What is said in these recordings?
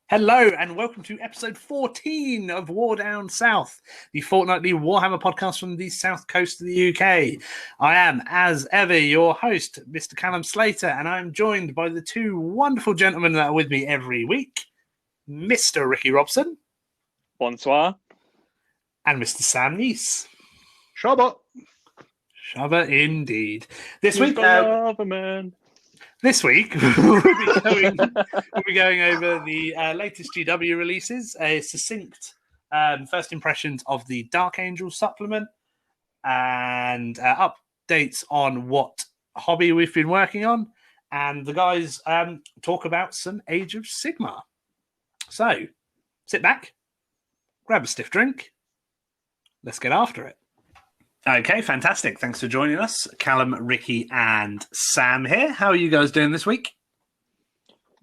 Hello and welcome to episode 14 of War Down South, the fortnightly Warhammer podcast from the south coast of the UK. I am, as ever, your host, Mr. Callum Slater, and I'm joined by the two wonderful gentlemen that are with me every week, Mr. Ricky Robson. Bonsoir. And Mr. Sam Neese. Shabba. Shabba indeed. This We've week, got lava, man. This week, we'll be going over the latest GW releases, a succinct first impressions of the Dark Angel supplement, and updates on what hobby we've been working on, and the guys talk about some Age of Sigmar. So, sit back, grab a stiff drink, let's get after it. Okay, fantastic. Thanks for joining us. Callum, Ricky, and Sam here. How are you guys doing this week?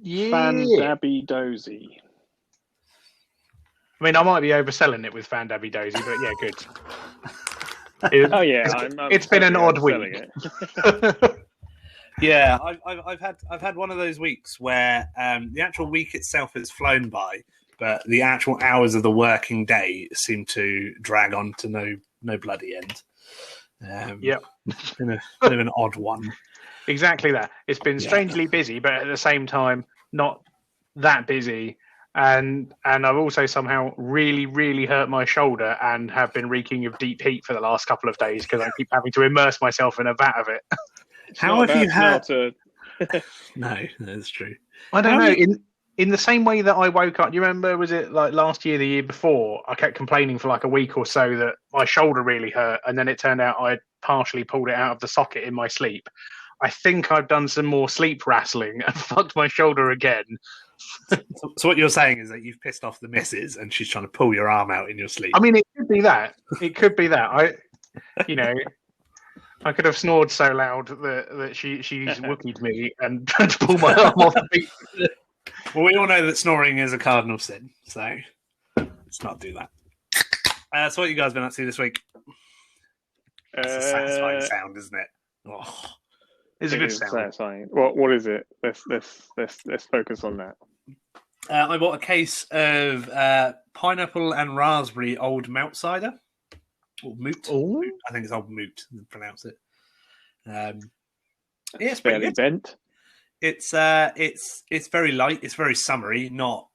Fan-dabby dozy. I mean, I might be overselling it with Fan-dabby dozy, but yeah, good. It's been an odd week. Yeah, I've had one of those weeks where the actual week itself has flown by, but the actual hours of the working day seem to drag on to no bloody end. It's been a bit of an odd one. Exactly that. It's been strangely busy, but at the same time, not that busy. And I've also somehow really, really hurt my shoulder and have been reeking of deep heat for the last couple of days because I keep having to immerse myself in a vat of it. How have you had? No, that's true. I don't know. In the same way that I woke up, do you remember, was it like last year, the year before, I kept complaining for like a week or so that my shoulder really hurt, and then it turned out I'd partially pulled it out of the socket in my sleep. I think I've done some more sleep wrestling and fucked my shoulder again. So what you're saying is that you've pissed off the missus and she's trying to pull your arm out in your sleep. I mean, it could be that. I could have snored so loud that she's wookied me and tried to pull my arm off the beat. Well, we all know that snoring is a cardinal sin, so let's not do that. So what you guys been up to this week? It's a satisfying sound, isn't it? Oh, it's a good sound. Satisfying. What is it? Let's focus on that. I bought a case of pineapple and raspberry old malt cider. Or moot. Ooh. I think it's old moot, to pronounce it. It's fairly bent. It's very light. It's very summery. Not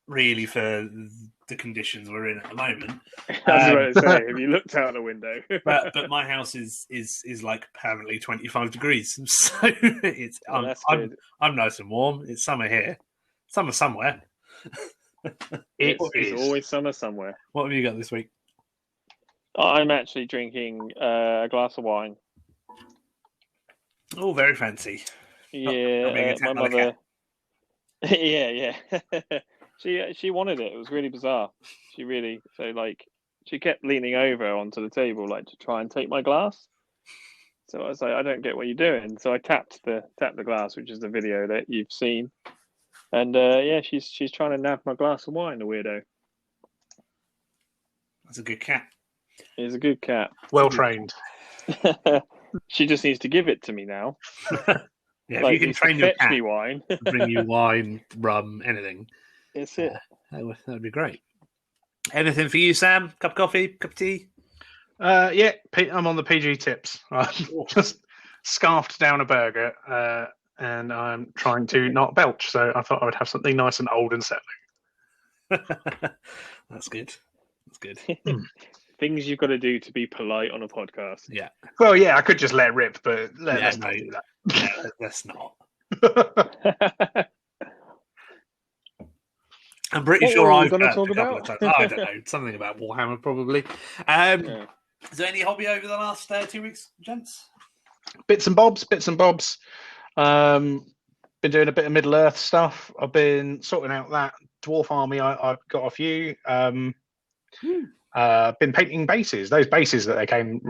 really for the conditions we're in at the moment. I was about to say, have you looked out the window? but my house is like permanently 25 degrees, so it's I'm nice and warm. It's summer here. Summer somewhere. It's always summer somewhere. What have you got this week? I'm actually drinking a glass of wine. Oh, very fancy. Yeah, my mother. Yeah. She wanted it. It was really bizarre. She kept leaning over onto the table, like to try and take my glass. So I was like, I don't get what you're doing. So I tapped the glass, which is the video that you've seen. And she's trying to nab my glass of wine, the weirdo. That's a good cat. He's a good cat. Well trained. She just needs to give it to me now. Yeah, if you can train your cat me wine. bring you wine, rum, anything. That's it. That would be great. Anything for you, Sam? Cup of coffee? Cup of tea? Yeah, I'm on the PG tips. I just scarfed down a burger and I'm trying to not belch, so I thought I would have something nice and old and settling. That's good. Things you've got to do to be polite on a podcast. Yeah. Well, yeah, I could just let rip, but let's not do that. Yeah, let's not. I'm pretty sure I'm going to talk about. I don't know, something about Warhammer probably. Is there any hobby over the last 2 weeks, gents? Bits and bobs. Been doing a bit of Middle Earth stuff. I've been sorting out that dwarf army. I've got a few. Been painting bases. Those bases that they came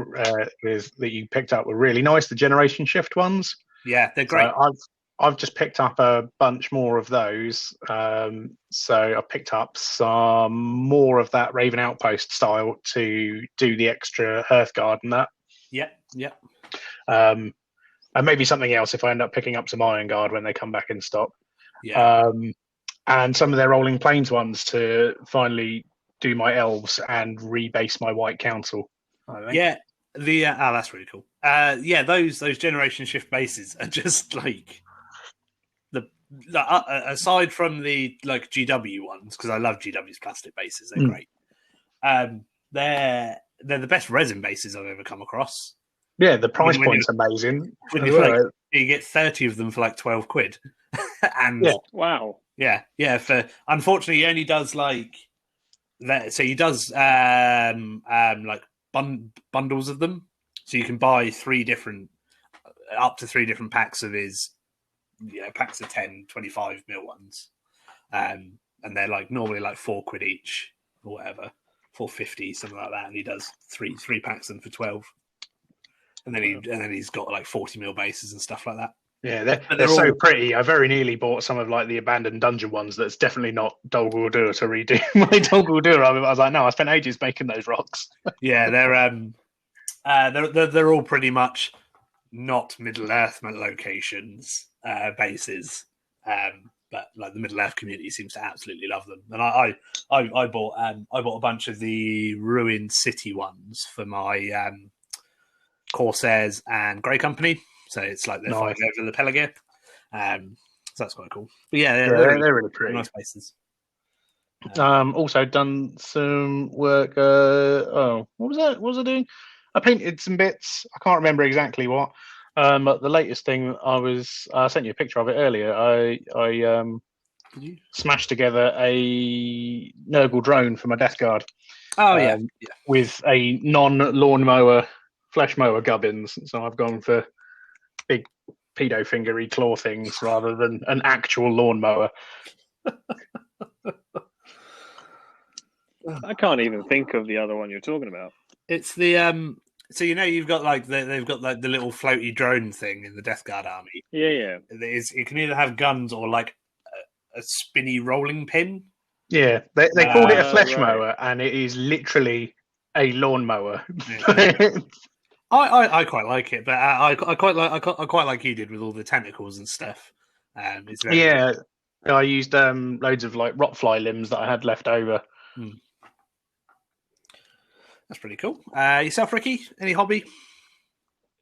with that you picked up were really nice. The Generation Shift ones. Yeah, they're great. So I've just picked up a bunch more of those. So I picked up some more of that Raven Outpost style to do the extra Hearthguard and that. Yeah. And maybe something else if I end up picking up some Iron Guard when they come back in stock. Yeah. and some of their rolling plains ones to finally do my elves and rebase my white council. Yeah, that's really cool. Yeah, those generation shift bases are just like aside from the like GW ones, because I love GW's plastic bases, they're great. They're the best resin bases I've ever come across. Yeah, the price point's amazing. You get 30 of them for like 12 quid. And wow. Yeah. Unfortunately, he only does like that. So he does like bundles of them. So you can buy up to three different packs of his, packs of 10, 25 mil ones. And they're like normally like 4 quid each or whatever, 4.50, something like that. And he does three packs of them for 12. And then he's got like 40 mil bases and stuff like that. Yeah, they're so pretty. I very nearly bought some of like the abandoned dungeon ones. That's definitely not Dol Guldur to redo my Dol Guldur. I was like, no, I spent ages making those rocks. Yeah, they're all pretty much not Middle Earth locations bases, but like the Middle Earth community seems to absolutely love them. And I bought a bunch of the Ruined City ones for my Corsairs and Grey Company. So it's like they're fighting over the Pelargir. So that's quite cool. But yeah, they're really pretty. Nice places. Also done some work. What was that? What was I doing? I painted some bits. I can't remember exactly what. But the latest thing I sent you a picture of it earlier. I smashed together a Nurgle drone for my Death Guard. Oh yeah. With a non-lawnmower flesh mower gubbins. So I've gone for big pedo fingery claw things rather than an actual lawnmower. I can't even think of the other one you're talking about. It's the so you've got like they've got like the little floaty drone thing in the Death Guard army. Yeah. It can either have guns or like a spinny rolling pin. Yeah, they called it a flesh mower, and it is literally a lawnmower. Yeah. I quite like it, but I quite like you did with all the tentacles and stuff. It's very I used loads of like rotfly limbs that I had left over. That's pretty cool. Yourself, Ricky? Any hobby?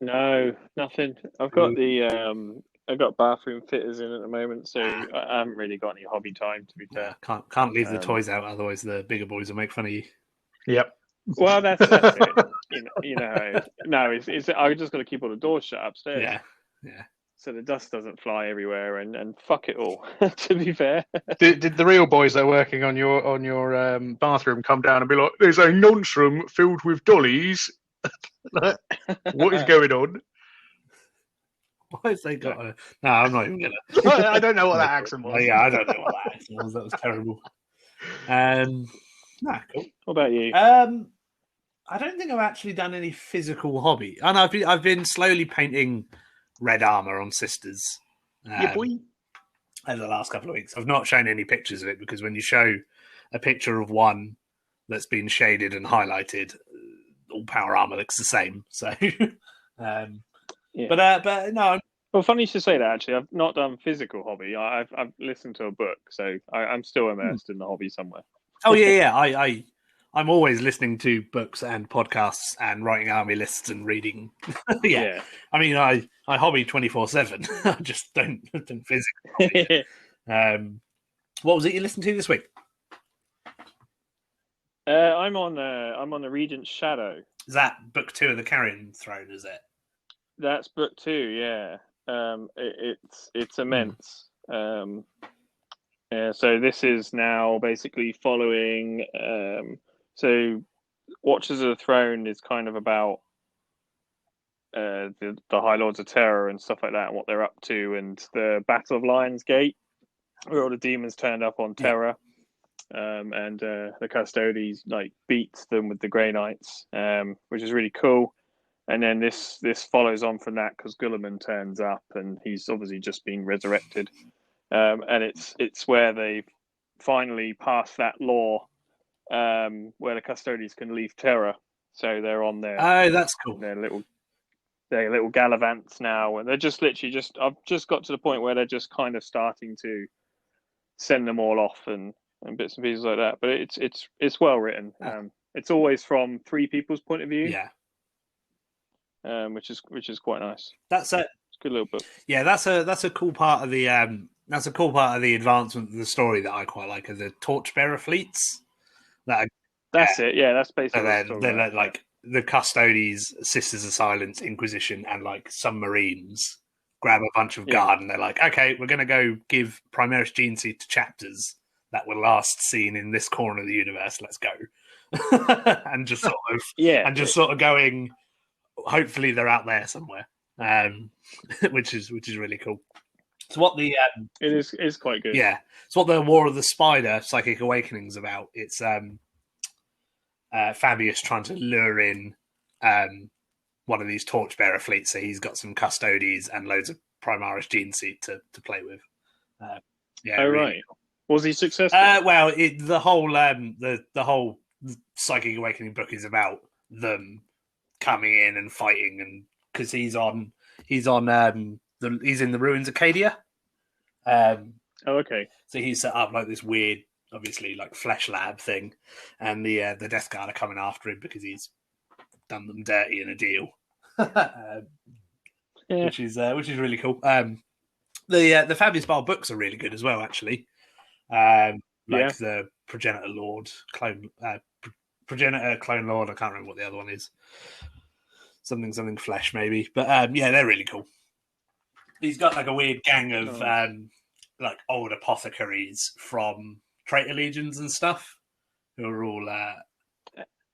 No, nothing. I've got I've got bathroom fitters in at the moment, so I haven't really got any hobby time. To be fair, can't leave the toys out, otherwise the bigger boys will make fun of you. Yep. Well, that's it. You know. No, it's I just got to keep all the doors shut upstairs. Yeah. So the dust doesn't fly everywhere, and fuck it all. To be fair, did the real boys that are working on your bathroom come down and be like, "There's a nonce room filled with dollies. What is going on?" Why has they got a... No, I'm not even gonna. I don't know what that accent was. Yeah, I don't know what that accent was. That was terrible. Cool. What about you? I don't think I've actually done any physical hobby. And I've been slowly painting red armor on sisters. Boy. Over the last couple of weeks. I've not shown any pictures of it because when you show a picture of one that's been shaded and highlighted, all power armor looks the same. So, but no. Well, funny you should say that. Actually, I've not done physical hobby. I've listened to a book, so I'm still immersed in the hobby somewhere. Oh yeah. I'm always listening to books and podcasts and writing army lists and reading. Yeah. I mean, I hobby 24/7. I just don't physically. What was it you listened to this week? I'm on the Regent's Shadow. Is that book 2 of the Carrion Throne? Is it? That's book 2. Yeah. It's immense. So this is now basically following. So Watchers of the Throne is kind of about the High Lords of Terror and stuff like that, and what they're up to, and the Battle of Lion's Gate, where all the demons turned up on Terror, and the Custodes like beat them with the Grey Knights, which is really cool. And then this follows on from that because Guilliman turns up, and he's obviously just been resurrected, and it's where they finally passed that law. Where the Custodes can leave Terra, so they're on their that's cool. Their little gallivants now, and they're just literally I've just got to the point where they're just kind of starting to send them all off and bits and pieces like that. But it's well written. It's always from three people's point of view. Yeah. Which is quite nice. It's a good little book. Yeah, that's a cool part of the advancement of the story that I quite like. Are the torchbearer fleets? That's it. Yeah, that's basically. They're like the Custodes, Sisters of Silence, Inquisition, and like some Marines grab a bunch of guard, and they're like, okay, we're going to go give Primaris Genesi to chapters that were last seen in this corner of the universe. Let's go, and just sort of going. Hopefully, they're out there somewhere, which is really cool. So what the it is quite good. Yeah, it's what the War of the Spider Psychic Awakening's about. It's Fabius trying to lure in one of these torchbearer fleets, so he's got some Custodes and loads of Primaris Genesi to play with. Right. Was he successful? Well, the whole Psychic Awakening book is about them coming in and fighting, and because he's in the ruins of Cadia. Okay. So he's set up like this weird, obviously like flesh lab thing, and the Death Guard are coming after him because he's done them dirty in a deal, which is really cool. The Fabius Bile books are really good as well, actually. The Progenitor Lord Clone Lord. I can't remember what the other one is. Something Flesh maybe, but they're really cool. He's got like a weird gang of like old apothecaries from traitor legions and stuff who are all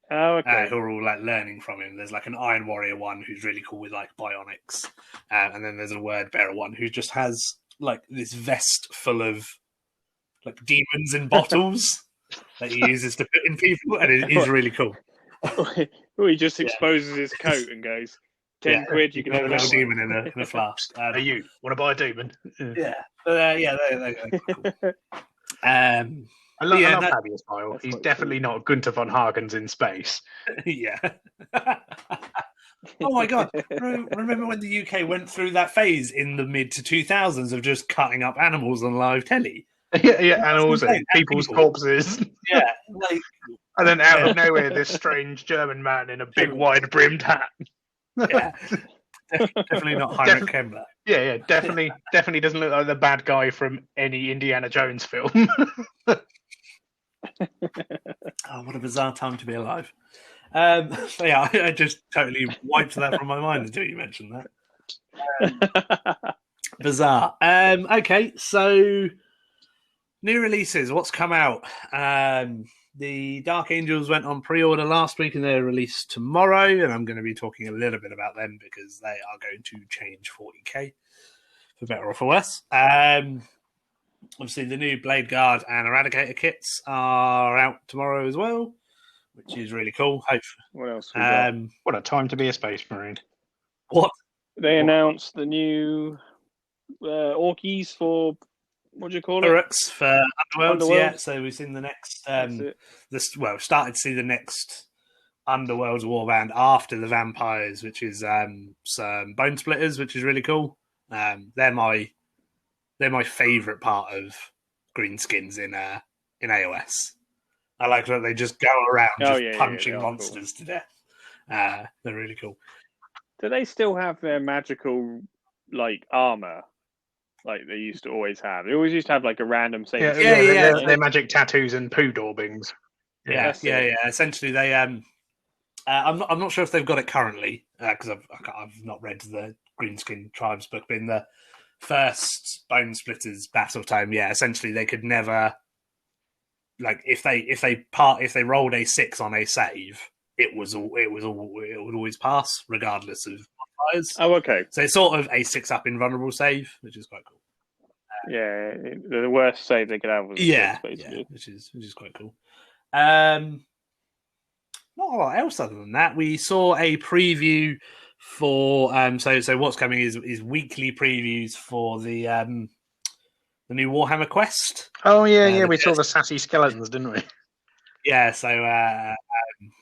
who are all like learning from him. There's like an Iron Warrior one who's really cool with like bionics, and then there's a Word Bearer one who just has like this vest full of like demons in bottles that he uses to put in people, and it is really cool. He just exposes his coat and goes, 10 quid, you can have a little demon in a flask. Hey, you want to buy a demon? They're cool. I love Fabius Bile. He's definitely not Gunther von Hagens in space. Yeah. Oh my god! Remember when the UK went through that phase in the mid to 2000s of just cutting up animals on live telly? Animals and people's corpses. Yeah, and then out of nowhere, this strange German man in a big wide-brimmed hat. Yeah, definitely not Heinrich Kemmler. Yeah, definitely doesn't look like the bad guy from any Indiana Jones film. Oh, what a bizarre time to be alive. I just totally wiped that from my mind until you mentioned that. Bizarre. Okay, so new releases. What's come out? The Dark Angels went on pre-order last week and they're released tomorrow, and I'm going to be talking a little bit about them because they are going to change 40k for better or for worse. Obviously, the new Blade Guard and Eradicator kits are out tomorrow as well, which is really cool. What else? What a time to be a Space Marine. What? They announced the new Orkies for, what do you call it? Uruks for Underworlds, yeah. So we've seen the next, started to see the next Underworlds warband after the Vampires, which is some Bone Splitters, which is really cool. They're my favourite part of Greenskins in AOS. I like that they just go around punching monsters to death. They're really cool. Do they still have their magical like armor, like they used to always have? They always used to have like a random saber. Their magic tattoos and poo daubings. Yeah. Essentially, they I'm not sure if they've got it currently because I've not read the Greenskin Tribes book, but in the first Bone Splitters battle time, essentially they could never, like if they rolled a 6 on a save, it would always pass regardless of modifiers. Oh, okay. So it's sort of a 6-up invulnerable save, which is quite cool. The worst save they could have was 6, basically. Which is quite cool. Not a lot else other than that. We saw a preview for so what's coming is weekly previews for the new Warhammer Quest. Oh we saw the sassy skeletons, didn't we? Yeah, so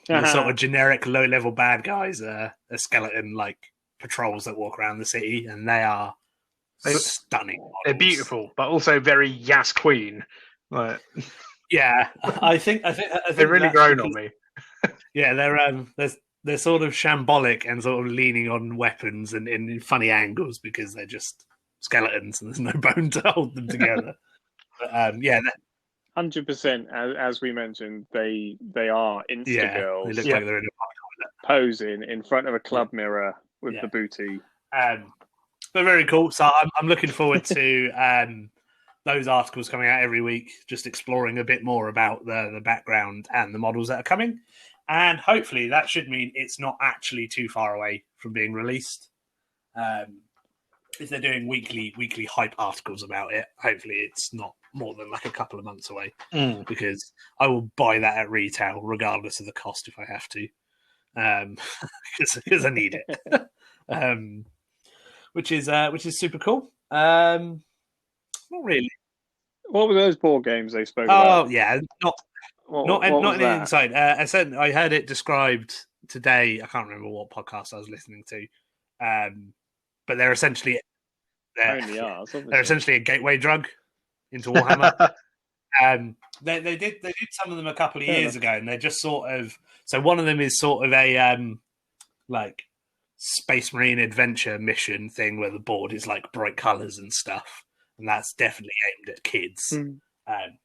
the sort of generic low-level bad guys are skeleton like patrols that walk around the city, and they are stunning models. They're beautiful, but also very Yas Queen. Like, yeah, I think they're really grown on me. Yeah, they're sort of shambolic and sort of leaning on weapons and in funny angles because they're just skeletons and there's no bone to hold them together. But, yeah, 100%. As we mentioned, they are Insta girls. They look like they're in a posing in front of a club mirror with the booty. But very cool. So I'm looking forward to those articles coming out every week, just exploring a bit more about the background and the models that are coming. And hopefully that should mean it's not actually too far away from being released. If they're doing weekly hype articles about it, hopefully it's not more than like a couple of months away, because I will buy that at retail regardless of the cost if I have to, because I need it. Which is super cool. Not really. What were those board games they spoke about? Oh yeah, not anything inside. I heard it described today. I can't remember what podcast I was listening to, but they're essentially they're essentially a gateway drug into Warhammer. They did some of them a couple of years ago, and they're just sort of, so one of them is sort of a like Space Marine adventure mission thing where the board is like bright colours and stuff, and that's definitely aimed at kids,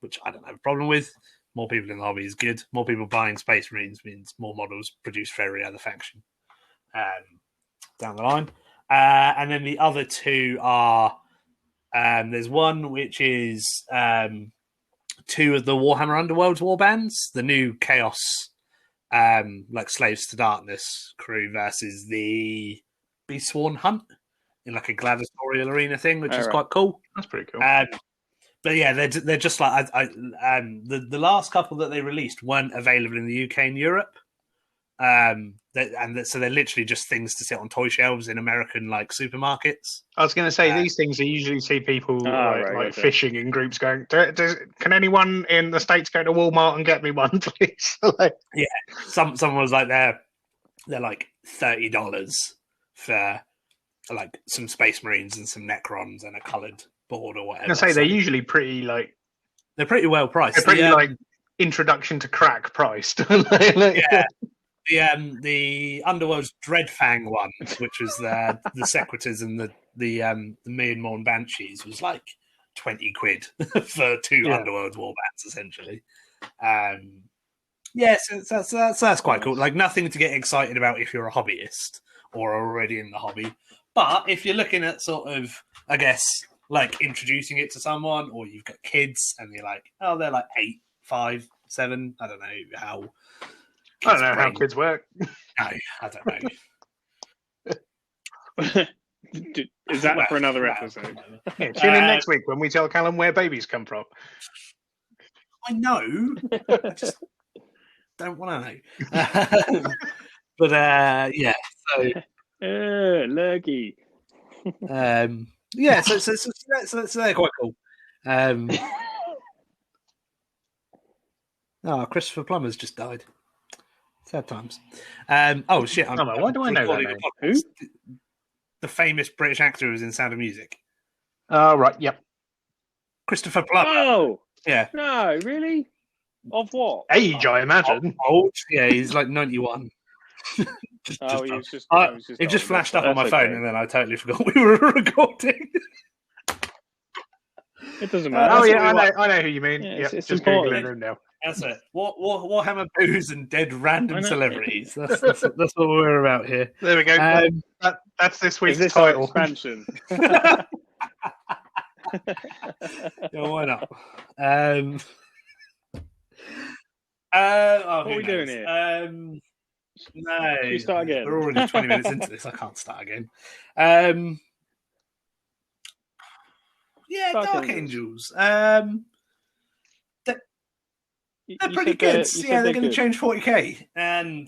which I don't have a problem with. More people in the hobby is good. More people buying Space Marines means more models produced for every other faction down the line. And then the other two are, there's one which is two of the Warhammer Underworlds warbands, the new Chaos, like Slaves to Darkness crew versus the Beastsworn Hunt in like a gladiatorial arena thing, which is quite cool. That's pretty cool. But yeah, they're just like the last couple that they released weren't available in the UK and Europe, so they're literally just things to sit on toy shelves in American like supermarkets. I was going to say these things. I usually see people fishing in groups going, "Can anyone in the States go to Walmart and get me one, please?" Yeah, someone was like they're like $30 for like some Space Marines and some Necrons and a coloured board or whatever. I say they're usually pretty they're pretty well priced. They're pretty like introduction to crack priced. Yeah. The Underworld's Dreadfang one, which was the Sequitors and the Myanmar and Banshees, was like 20 quid for two Underworld warbands, essentially. So that's quite cool. Like nothing to get excited about if you're a hobbyist or already in the hobby. But if you're looking at sort of, I guess, like introducing it to someone, or you've got kids and you're like, oh, they're like 8, 5, 7. I don't know how. I don't know how kids work. No, I don't know. Is that for another episode? Yeah, tune in next week when we tell Callum where babies come from. I know. I just don't want to know. But yeah, so lurgy. Yeah, so they're quite cool. Christopher Plummer's just died. Sad times. Oh shit! Why do I know that name? Who? The famous British actor who was in Sound of Music. Right. Yep. Christopher Plummer. Oh, yeah. No, really? Of what? Age, I imagine. Old. Yeah, he's like 91. It just flashed up on my phone, and then I totally forgot we were recording. It doesn't matter. I know who you mean. Yeah, it's just googling him now. That's it. Warhammer booze and dead random celebrities. That's what we're about here. There we go. That's this week's title. Expansion. Yeah, why not? What are we doing here? No, should we start again? We're already 20 minutes into this. I can't start again. Dark Angels. They're pretty good. They're going to change 40k, and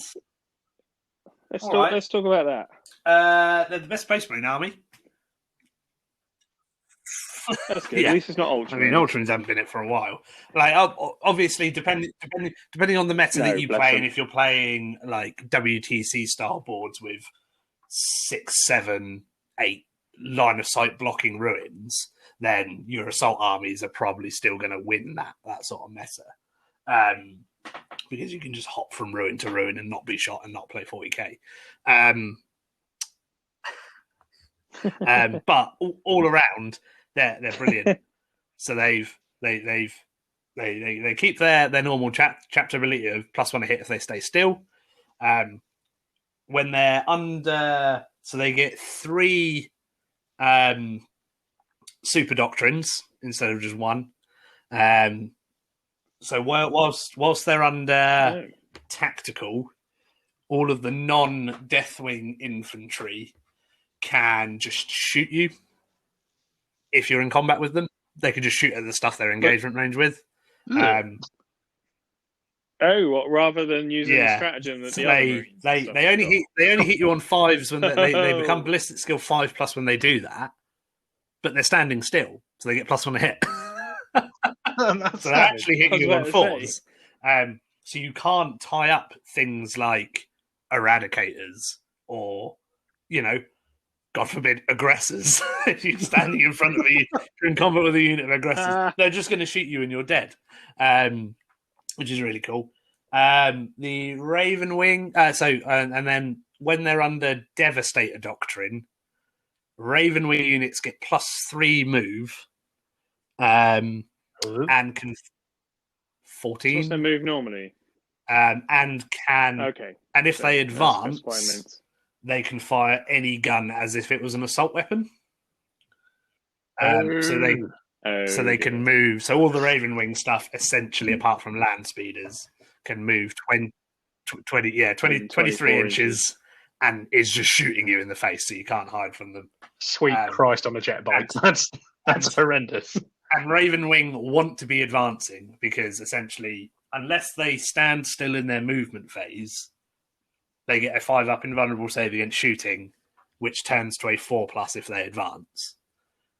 let's talk about that. They're the best Space Marine army. That's good. At least it's not Ultramarines. I mean, Ultramarines haven't been it for a while. Like, obviously, depending on the meta that you play, and if you're playing like WTC style boards with 6, 7, 8 line of sight blocking ruins, then your assault armies are probably still going to win that sort of meta. Because you can just hop from ruin to ruin and not be shot and not play 40k. But all around, they're brilliant. So they keep their normal chapter ability of +1 a hit if they stay still. When they're under, so they get 3 super doctrines instead of just 1. So whilst they're under tactical, all of the non-Deathwing infantry can just shoot you if you're in combat with them. They can just shoot at the stuff they're engagement range with. Rather than using the stratagem that they only hit you on 5s when they become ballistic skill 5+ when they do that, but they're standing still, so they get +1 a hit. So they're actually hitting you on 4s. So you can't tie up things like eradicators or, God forbid, aggressors. If you're standing in front of you're in combat with a unit of aggressors, they're just going to shoot you in your dead, which is really cool. The Raven Wing, and then when they're under Devastator Doctrine, Raven Wing units get +3 move, and can 14. What's their move normally? And can and if they advance, they can fire any gun as if it was an assault weapon. So they can move. So all the Raven Wing stuff, essentially, apart from land speeders, can move 23 inches and is just shooting you in the face, so you can't hide from them. Sweet Christ on a jet bike. That's horrendous. And Raven Wing want to be advancing because essentially, unless they stand still in their movement phase, they get a 5+ invulnerable save against shooting, which turns to a 4+ if they advance.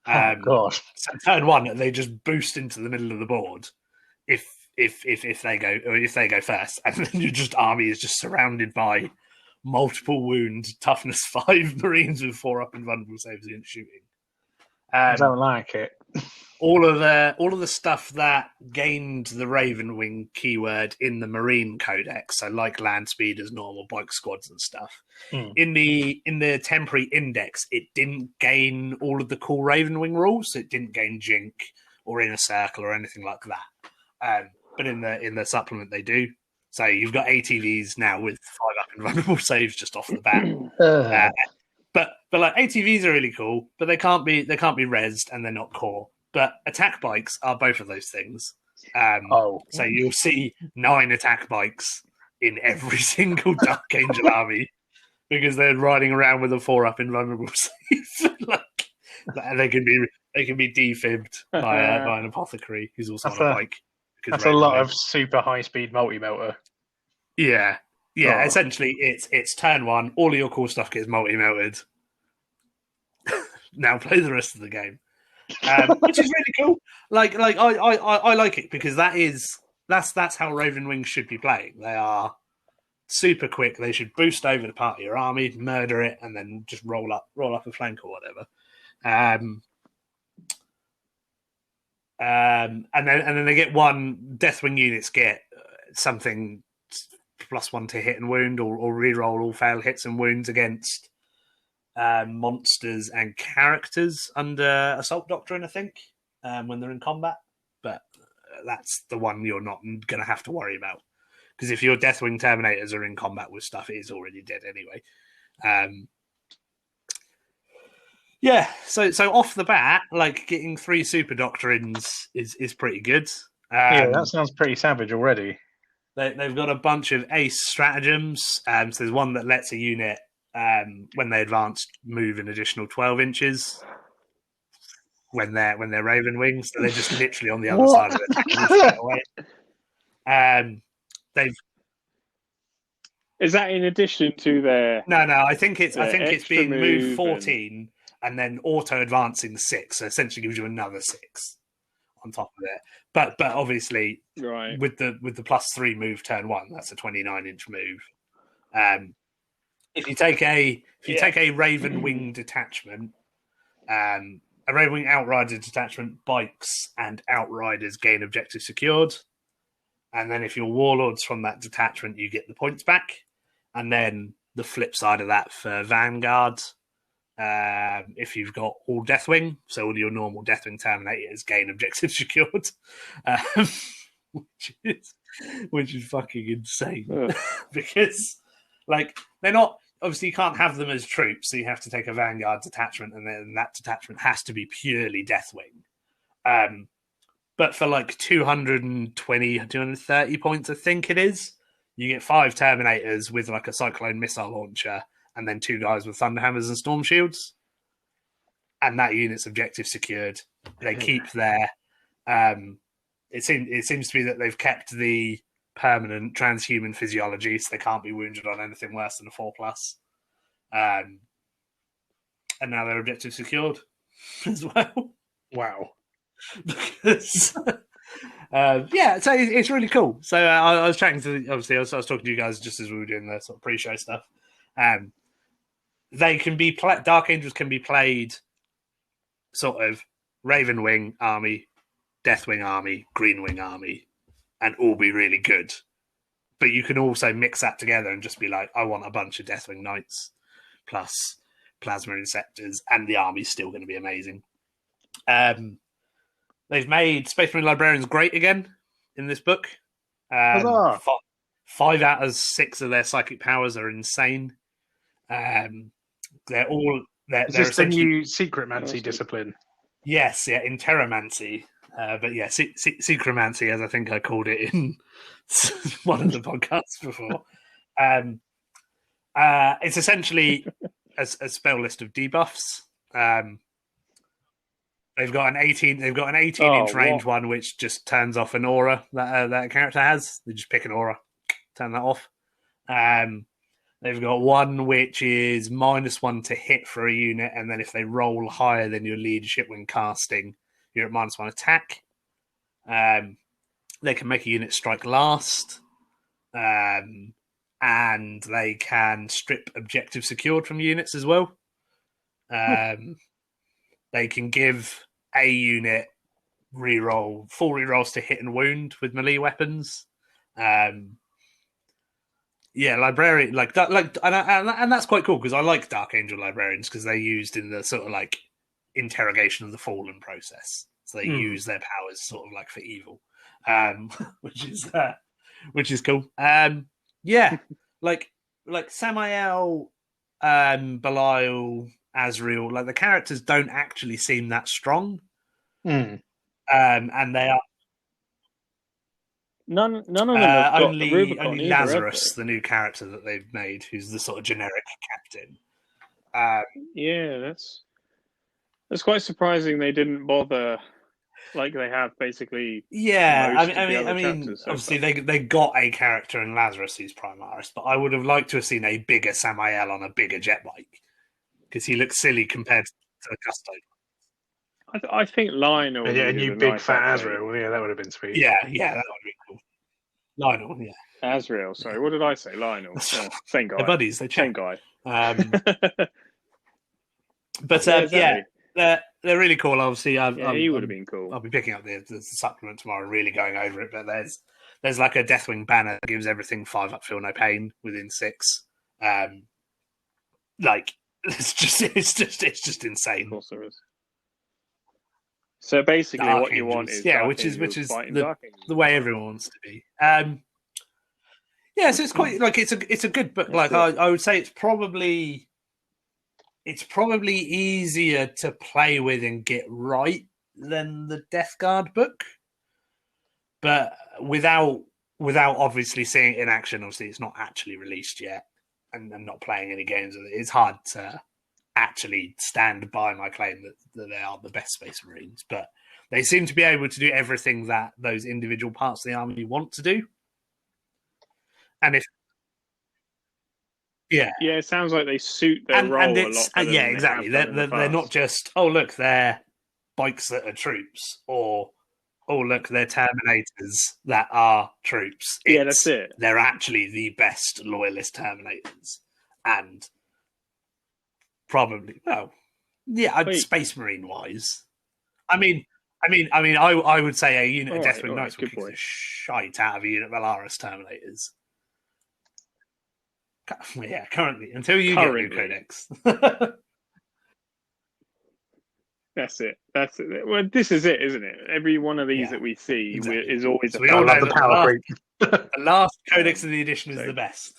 Gosh! So turn 1, they just boost into the middle of the board if they go first, and then your army is just surrounded by multiple wound, toughness 5 Marines with 4+ invulnerable saves against shooting. I don't like it. All of the stuff that gained the Raven Wing keyword in the Marine Codex, so like land speeders, normal bike squads and stuff. In the temporary index, it didn't gain all of the cool Raven Wing rules. It didn't gain Jink or Inner Circle or anything like that. But in the supplement, they do. So you've got ATVs now with 5+ invulnerable saves just off the bat. But like ATVs are really cool, but they can't be rezzed and they're not core. But attack bikes are both of those things. So you'll see 9 attack bikes in every single Dark Angel army because they're riding around with a 4+ invulnerable save. And they can be defibbed by an apothecary who's also on a bike. That's a lot of super high speed multi-melter. Yeah. Yeah, essentially it's turn 1, all of your cool stuff gets multi-melted. Now play the rest of the game. Which is really cool. Like I like it because that's how Raven Wings should be playing. They are super quick. They should boost over the part of your army, murder it, and then just roll up a flank or whatever. And then they get 1 Deathwing units get something +1 to hit and wound, or reroll all failed hits and wounds against monsters and characters under Assault Doctrine, I think, when they're in combat. But that's the one you're not going to have to worry about. Because if your Deathwing Terminators are in combat with stuff, it is already dead anyway. So off the bat, like getting 3 Super Doctrines is pretty good. That sounds pretty savage already. They've got a bunch of ace stratagems. So there's one that lets a unit, when they advance, move an additional 12 inches when they're Raven Wings. So they're just literally on the other side of it. Is that in addition to their? No. I think it's being moved 14 and then auto advancing 6. So essentially gives you another 6 on top of it. But obviously, right, with the +3 move turn 1, that's a 29-inch move. If you take a Raven Wing detachment A Raven-Wing Outrider detachment, bikes and outriders gain objective secured. And then if you're warlords from that detachment, you get the points back. And then the flip side of that for Vanguard, if you've got all Deathwing, so all your normal Deathwing Terminators gain objective secured, which is fucking insane. Because, like, they're not... Obviously, you can't have them as troops, so you have to take a Vanguard detachment, and then that detachment has to be purely Deathwing. But for like 220, 230 points, I think it is, you get 5 Terminators with like a Cyclone missile launcher, and then 2 guys with Thunderhammers and Storm Shields. And that unit's objective secured. They keep their... It seems to be that they've kept the permanent transhuman physiology, so they can't be wounded on anything worse than a 4+. And now their objective secured as well. Wow. Because, yeah, so it's really cool. So I was chatting to, obviously, I was talking to you guys just as we were doing the sort of pre-show stuff. They can be Dark Angels can be played sort of Raven Wing army, Deathwing army, Green Wing army, and all be really good. But you can also mix that together and just be like, I want a bunch of Deathwing Knights plus Plasma Inceptors, and the army's still going to be amazing. They've made Space Marine Librarians great again in this book. 5 out of 6 of their psychic powers are insane. They're all... Is this the new Secretmancy discipline? Yes, yeah, Interromancy. But yeah, Secromancy, as I think I called it in one of the podcasts before. It's essentially a spell list of debuffs. They've got an 18-inch range one, which just turns off an aura that a character has. They just pick an aura, turn that off. They've got one which is -1 to hit for a unit, and then if they roll higher than your leadership when casting, you're at -1 attack. They can make a unit strike last. And they can strip objective secured from units as well. They can give a unit full rerolls to hit and wound with melee weapons. Yeah, librarian like that, and that's quite cool because I like Dark Angel librarians because they're used in the sort of like interrogation of the fallen process. So they use their powers sort of like for evil, which is cool. Yeah, like Samael, Belial, Azrael, like the characters don't actually seem that strong. And they are none of them have only got Lazarus, the new character that they've made, who's the sort of generic captain. Yeah, that's quite surprising. They didn't bother, like they have basically. Yeah, I mean, obviously they got a character in Lazarus who's Primaris, but I would have liked to have seen a bigger Samael on a bigger jet bike because he looks silly compared to the Custode. I think Lionel. Yeah, a new big fat Azrael. Yeah, that would have been sweet. Yeah, that would have been cool. Lionel, yeah. Azrael, sorry. What did I say? Lionel. Yeah, same guy. They're buddies. They same guy. But yeah, they're really cool. Obviously, he would have been cool. I'll be picking up the supplement tomorrow, really going over it. But there's like a Deathwing banner that gives everything 5 up, feel no pain within 6. Like it's just insane. Of course there is. So basically, Dark what you want is which is the way everyone wants to be. Yeah, so it's quite like it's a good book. Like I would say, it's probably easier to play with and get right than the Death Guard book, but without obviously seeing it in action. Obviously, it's not actually released yet, and not playing any games with it. It's hard to actually stand by my claim that they are the best Space Marines, but they seem to be able to do everything that those individual parts of the army want to do. And it sounds like they suit their role a lot better. Yeah, exactly. They're not just they're bikes that are troops, or look, they're Terminators that are troops. That's it. They're actually the best loyalist Terminators, and probably Yeah, Space Marine wise. I would say a unit of Deathwing Knights would kick the shite out of a unit of Alaris Terminators. Yeah, currently. Until you get a new codex. That's it. Well, this is it, isn't it? Every one of these that we see is always we all know the power creep. The last codex of the edition is the best.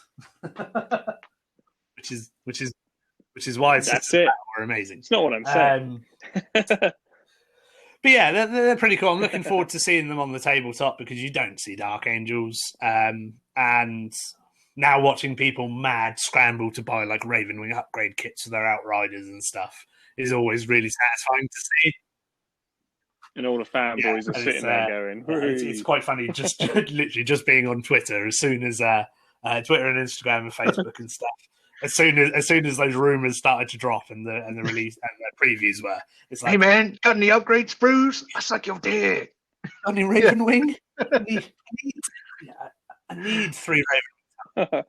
which is why it's are amazing. It's not what I'm saying. But yeah, they're pretty cool. I'm looking forward to seeing them on the tabletop because you don't see Dark Angels. And now watching people mad scramble to buy like Ravenwing upgrade kits for their Outriders and stuff is always really satisfying to see. And all the fanboys are sitting there going, it's quite funny just literally just being on Twitter as soon as Twitter and Instagram and Facebook and stuff. As soon as those rumors started to drop and the release and the previews were, it's like, hey man, got any upgrades, Bruce? I suck your dick. Got any Ravenwing? I need 3 Ravenwings.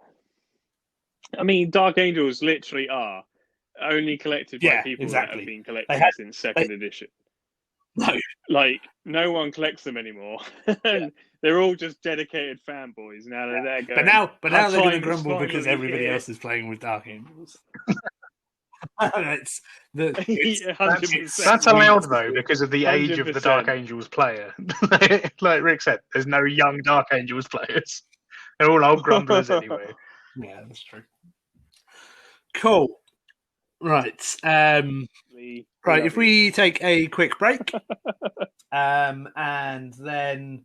I mean, Dark Angels literally are only collected by people that have been collecting since second edition. No, like no one collects them anymore. They're all just dedicated fanboys. Now they're there going. But now they're going to grumble because everybody else is playing with Dark Angels. That's allowed though because of the 100%. Age of the Dark Angels player. Like Rick said, there's no young Dark Angels players. They're all old grumblers anyway. Yeah, that's true. Cool. Right. Right. If we take a quick break, and then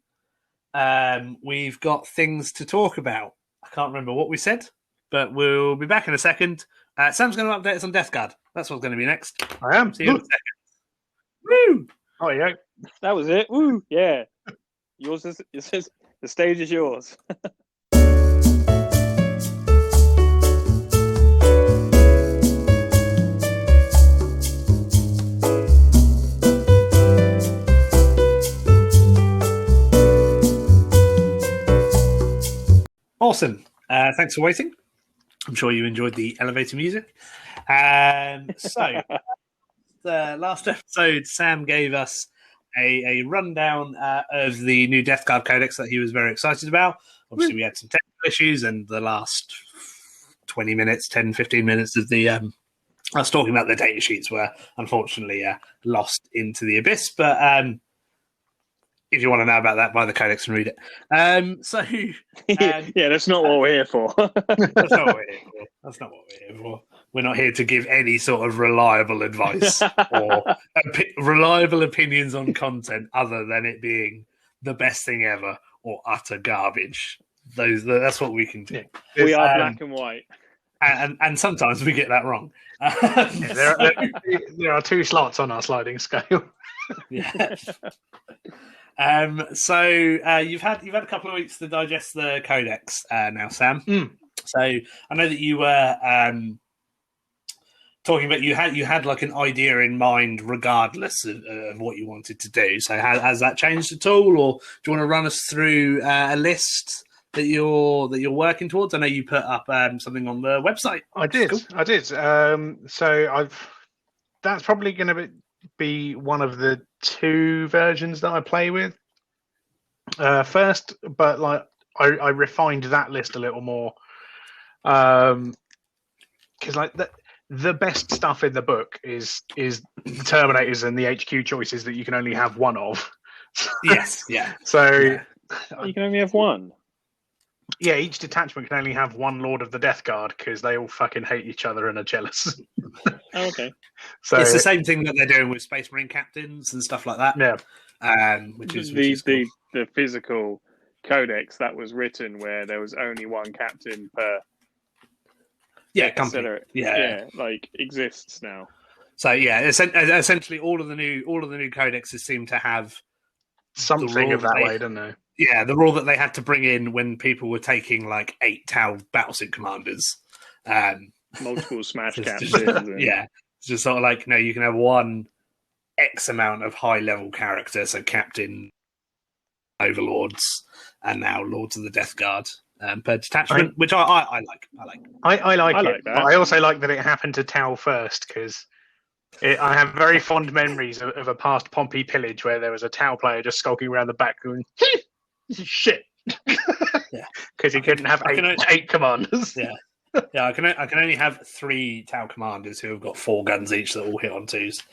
we've got things to talk about. I can't remember what we said, but we'll be back in a second. Sam's going to update us on Death Guard. That's what's going to be next. I am. See you in a second. Woo! Oh yeah, that was it. Woo! Yeah, yours is. The stage is yours. Awesome. Thanks for waiting. I'm sure you enjoyed the elevator music. So, the last episode, Sam gave us a rundown of the new Death Guard Codex that he was very excited about. Obviously, we had some technical issues, and the last 20 minutes, 10, 15 minutes of the us talking about the data sheets were unfortunately lost into the abyss. But if you want to know about that, buy the codex and read it. Yeah, that's not what we're here for. That's not what we're here for. We're not here to give any sort of reliable advice or reliable opinions on content other than it being the best thing ever or utter garbage. That's what we can do. Yeah. We are black and white. And sometimes we get that wrong. There are 2 slots on our sliding scale. Yeah. So you've had a couple of weeks to digest the codex now, Sam. So I know that you were talking about you had like an idea in mind, regardless of what you wanted to do. So has that changed at all, or do you want to run us through a list that you're working towards? I know you put up something on the website. I did. Cool. I did. So that's probably going to be one of the 2 versions that I play with first, but like I refined that list a little more because like the best stuff in the book is the Terminators and the HQ choices that you can only have one of. Yes, yeah. So you can only have one. Yeah, each detachment can only have one Lord of the Death Guard because they all fucking hate each other and are jealous. Oh, okay. So it's the same thing that they're doing with Space Marine captains and stuff like that. Yeah. Which is cool. The physical codex that was written where there was only one captain per company. Yeah, like exists now. So yeah, essentially all of the new codexes seem to have something of that way, don't they? Yeah, the rule that they had to bring in when people were taking like 8 Tau Battlesuit Commanders. Multiple smash captains. Yeah. It's just sort of like, no, you can have one X amount of high-level character, so Captain, Overlords, and now Lords of the Death Guard per detachment, which I like. I like it. That. But I also like that it happened to Tau first, because I have very fond memories of a past Pompey pillage where there was a Tau player just skulking around the back going, this is shit. Yeah, because he couldn't have eight commanders. Yeah, yeah. I can only have 3 Tau commanders who have got 4 guns each that all hit on 2s.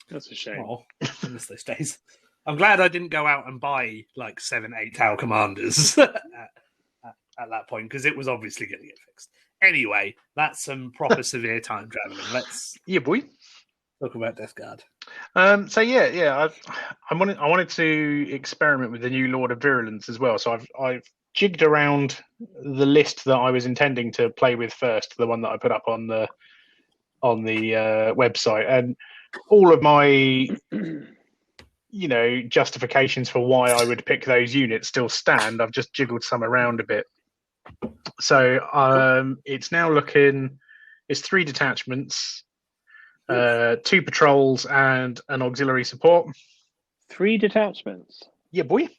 That's a shame. Oh, goodness those days. I'm glad I didn't go out and buy like 7, 8 Tau commanders at that point, because it was obviously going to get fixed. Anyway, that's some proper severe time traveling. Let's talk about Death Guard. I wanted to experiment with the new Lord of Virulence as well. So I've jigged around the list that I was intending to play with first, the one that I put up on the website, and all of my justifications for why I would pick those units still stand. I've just jiggled some around a bit. So it's now looking, it's 3 detachments, 2 patrols, and an auxiliary support. 3 detachments? Yeah, boy.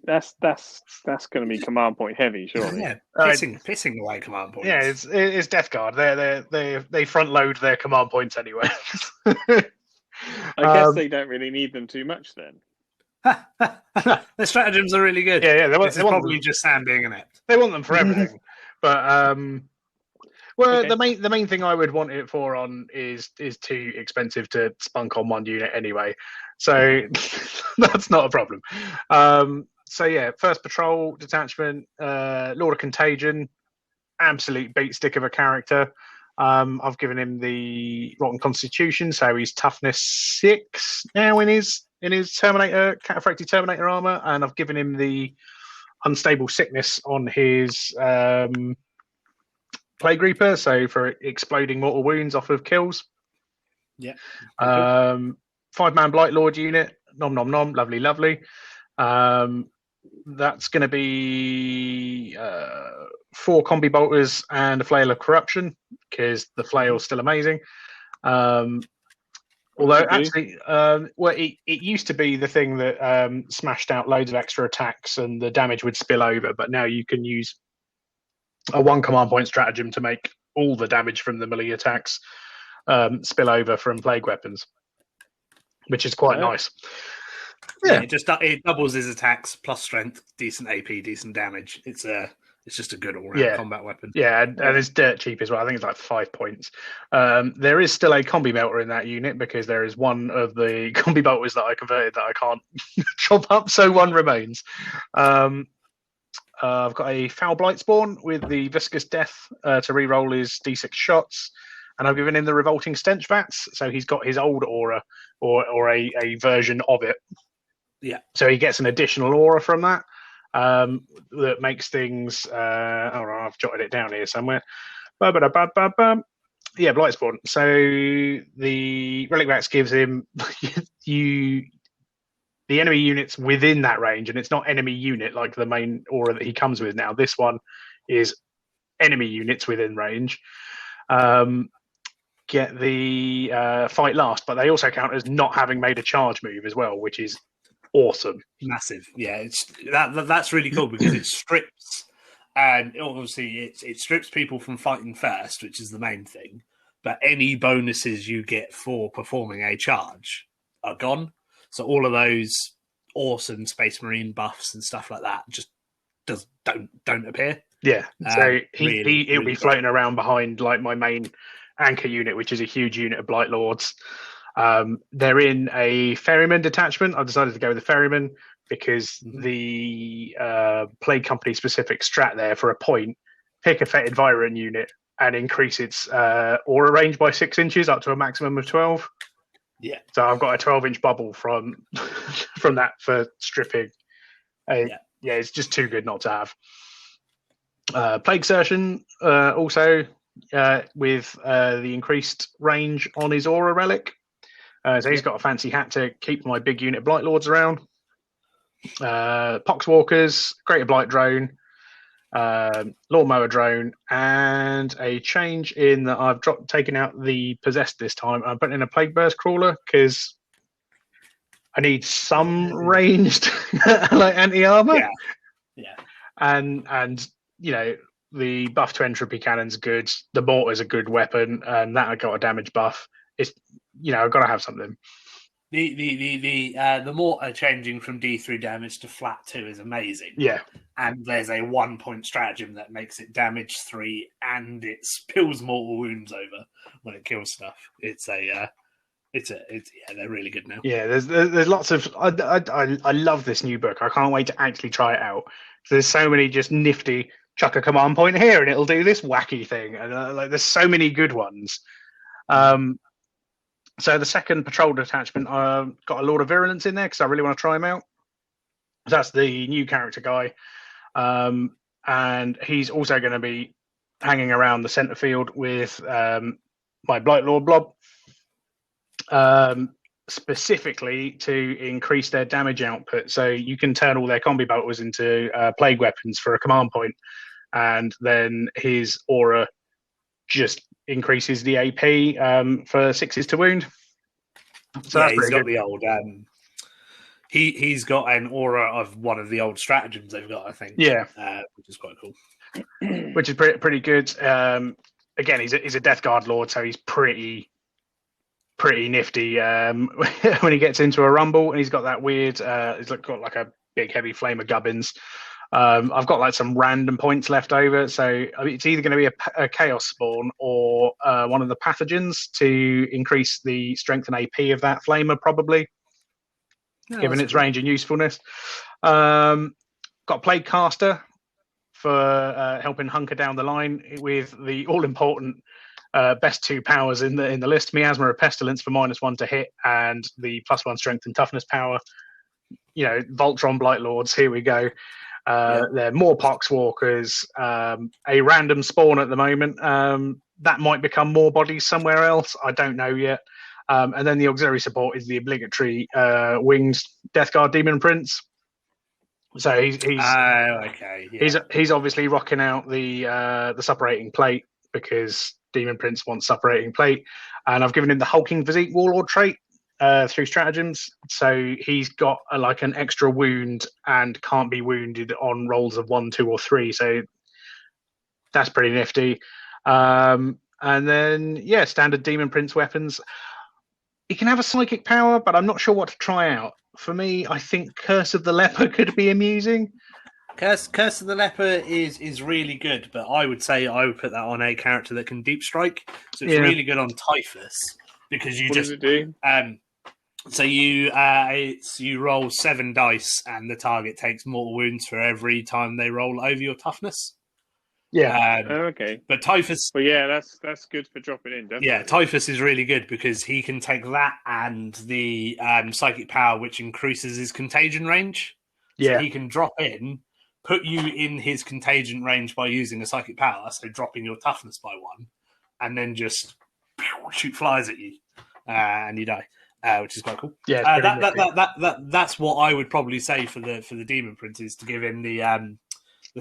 That's going to be command point heavy, surely. Yeah, pissing away command points. Yeah, it's Death Guard. They front load their command points anyway. I guess they don't really need them too much then. The stratagems are really good. Yeah. This is probably just Sam being inept. They want them for everything, but the main thing I would want it for is too expensive to spunk on 1 unit anyway, so that's not a problem. First patrol detachment, Lord of Contagion, absolute beat stick of a character. I've given him the Rotten Constitution, so he's toughness 6 now in his Terminator, Cataphractic Terminator armor, and I've given him the unstable sickness on his Plague Reaper, so for exploding mortal wounds off of kills. Yeah. 5-man Blight Lord unit, nom nom nom, lovely. That's going to be 4 combi bolters and a flail of corruption, because the flail's still amazing. Although actually, it used to be the thing that smashed out loads of extra attacks and the damage would spill over, but now you can use a 1 command point stratagem to make all the damage from the melee attacks spill over from plague weapons, which is quite nice. Yeah, it doubles his attacks plus strength, decent AP, decent damage. It's just a good all-round combat weapon. Yeah, and it's dirt cheap as well. I think it's like 5 points. There is still a combi melter in that unit, because there is one of the combi melters that I converted that I can't chop up, so 1 remains. I've got a Foul Blight Spawn with the Viscous Death to reroll his D6 shots, and I've given him the Revolting Stench Vats, so he's got his old aura or a version of it. Yeah. So he gets an additional aura from that. That makes things. I've jotted it down here somewhere. Yeah, Blightspawn. So the Relic Vats gives him the enemy units within that range, and it's not enemy unit like the main aura that he comes with now. This one is enemy units within range. Get the fight last, but they also count as not having made a charge move as well, which is awesome. Massive. Yeah, that's really cool, because it strips, and obviously it strips people from fighting first, which is the main thing, but any bonuses you get for performing a charge are gone. So all of those awesome Space Marine buffs and stuff like that just don't appear. Yeah. So he'll be floating around behind like my main anchor unit, which is a huge unit of Blight Lords. They're in a Ferryman detachment. I decided to go with the Ferryman because the Plague Company specific strat there for a point, pick a Fetid Virulent unit and increase its aura range by 6 inches up to a maximum of 12. Yeah. So I've got a 12-inch bubble from that for stripping. It's just too good not to have. Plague Surgeon also with the increased range on his aura relic. So he's got a fancy hat to keep my big unit Blight Lords around. Poxwalkers, Greater Blight Drone, Lawnmower Drone, and a change in that I've taken out the Possessed this time. I'm putting in a Plague Burst Crawler because I need some ranged like anti-armor. Yeah. And the buff to entropy cannon's good. The mortar's a good weapon, and that I got a damage buff. It's I've got to have something. The mortar changing from D3 damage to flat 2 is amazing. Yeah, and there's a 1-point stratagem that makes it damage 3, and it spills mortal wounds over when it kills stuff. They're really good now. Yeah, there's lots of. I love this new book. I can't wait to actually try it out. There's so many just nifty. Chuck a command point here, and it'll do this wacky thing. And there's so many good ones. So the second patrol detachment, got a Lord of Virulence in there because I really want to try him out. That's the new character guy, and he's also going to be hanging around the center field with my Blight Lord Blob. Specifically to increase their damage output. So you can turn all their combi bolters into plague weapons for a command point, and then his aura just increases the AP for 6s to wound. So yeah, he's got the old. He's got an aura of one of the old stratagems they've got, I think. Yeah, which is quite cool. Which is pretty good. Again, he's a Death Guard Lord, so he's pretty nifty when he gets into a rumble, and he's got that weird. He's got like a big heavy flame of gubbins. I've got like some random points left over, so it's either going to be a chaos spawn or one of the pathogens to increase the strength and AP of that flamer, probably, given its range and usefulness. Got Plague Caster for helping hunker down the line with the all important. Best 2 powers in the list: Miasma of Pestilence for -1 to hit, and the +1 strength and toughness power. Voltron Blight Lords. Here we go. They're more Poxwalkers. A random spawn at the moment. That might become more bodies somewhere else. I don't know yet. And then the auxiliary support is the obligatory winged Death Guard Demon Prince. So he's okay. Yeah. He's obviously rocking out the suppurating plate because Demon Prince wants suppurating plate, and I've given him the hulking physique warlord trait through stratagems, so he's got like an extra wound and can't be wounded on rolls of 1, 2, or 3. So that's pretty nifty. And then standard Demon Prince weapons. He can have a psychic power, but I'm not sure what to try out. For me, I think Curse of the Leper could be amusing. Curse of the Leper is really good, but I would say I would put that on a character that can deep strike. So it's really good on Typhus because you what just does it do? So you roll 7 dice, and the target takes mortal wounds for every time they roll over your toughness. Yeah. Okay. But Typhus. Well, yeah, that's good for dropping in. Definitely. Yeah, Typhus is really good because he can take that and the psychic power, which increases his contagion range. So he can drop in, put you in his contagion range by using a psychic power, so dropping your toughness by 1, and then just shoot flies at you, and you die, which is quite cool. Yeah, that's what I would probably say for the Demon Prince, is to give him the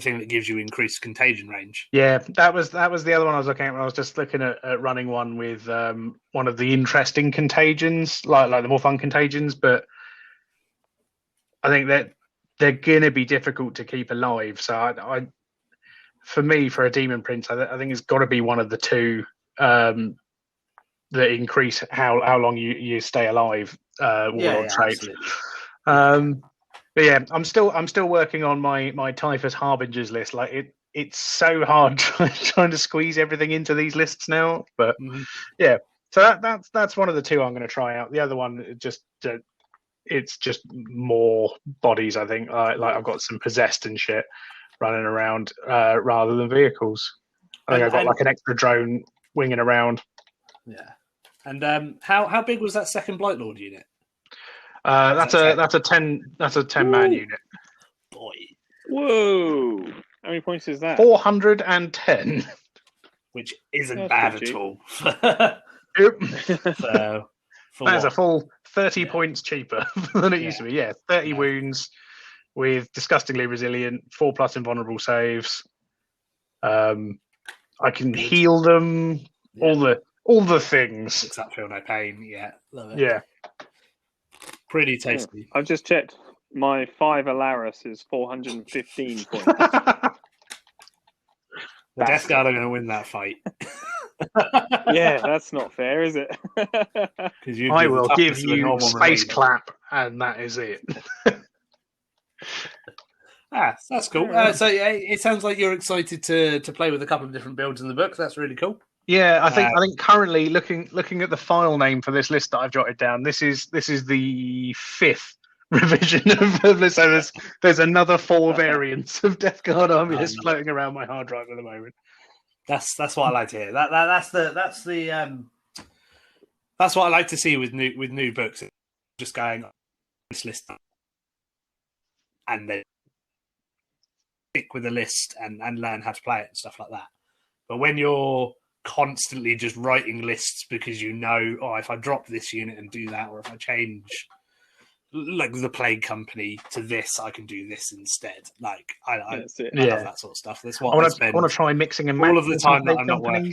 thing that gives you increased contagion range. Yeah, that was the other one I was looking at when I was just looking at running one with one of the interesting contagions, like the more fun contagions, but I think that they're going to be difficult to keep alive. So I for me, for a Demon Prince, I think it's got to be one of the two that increase how long you stay alive. Warlord traits. But yeah, I'm still working on my Typhus Harbingers list. Like it's so hard trying to squeeze everything into these lists now. But yeah, so that's one of the two I'm going to try out. The other one it's just more bodies. I think like I've got some possessed and shit running around rather than vehicles. I think I've got like an extra drone winging around. Yeah, and how big was that second Blight Lord unit? That's a 10 man unit. Boy, whoa! How many points is that? 410, which isn't bad at all. So that's a full 30 points cheaper than it used to be. Yeah, 30 wounds with disgustingly resilient, 4+ invulnerable saves. I can heal them. All the things. Except feel no pain. Yeah, love it. Yeah. Pretty tasty. I've just checked. My 5 Alaris is 415 points. The Death Guard are going to win that fight. Yeah, that's not fair, is it? I will give you Space Clap, and that is it. That's cool. So it sounds like you're excited to play with a couple of different builds in the book. That's really cool. Yeah, I think currently looking at the file name for this list that I've jotted down, this is the 5th revision of this. So there's another 4 variants of Death Guard army floating around my hard drive at the moment. That's what I like to hear. That's what I like to see with new books. Just going on this list and then stick with the list and learn how to play it and stuff like that. But when you're constantly just writing lists because if I drop this unit and do that, or if I change like the Plague Company to this, I can do this instead. Like I love that sort of stuff. That's what I want to try mixing and matching all of the time that I'm not working.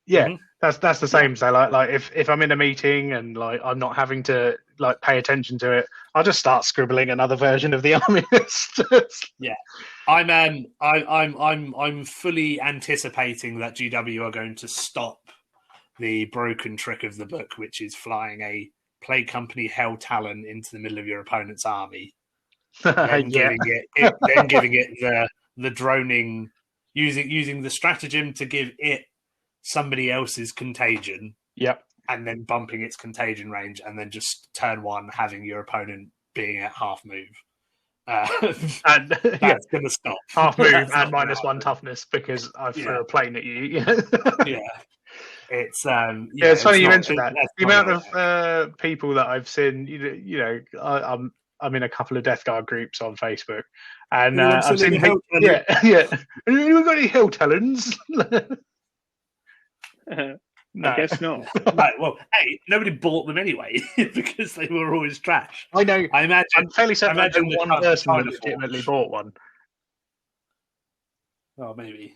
Yeah, that's the same. So like if I'm in a meeting and like I'm not having to like pay attention to it, I'll just start scribbling another version of the army list. Yeah, I'm fully anticipating that GW are going to stop the broken trick of the book, which is flying a Plague Company Hell Talon into the middle of your opponent's army, then giving it the droning, using the stratagem to give it somebody else's contagion. Yep. And then bumping its contagion range, and then just turn 1 having your opponent being at half move. And that's going to stop. Half move and -1 toughness because I threw a plane at you. Yeah. It's it's funny you mentioned that. The amount of people that I've seen, I'm in a couple of Death Guard groups on Facebook, and I've seen people, we've got any Hell Talons? No. I guess not. Right, well, nobody bought them anyway because they were always trash. I know. I'm fairly certain one person legitimately bought one. Oh, maybe.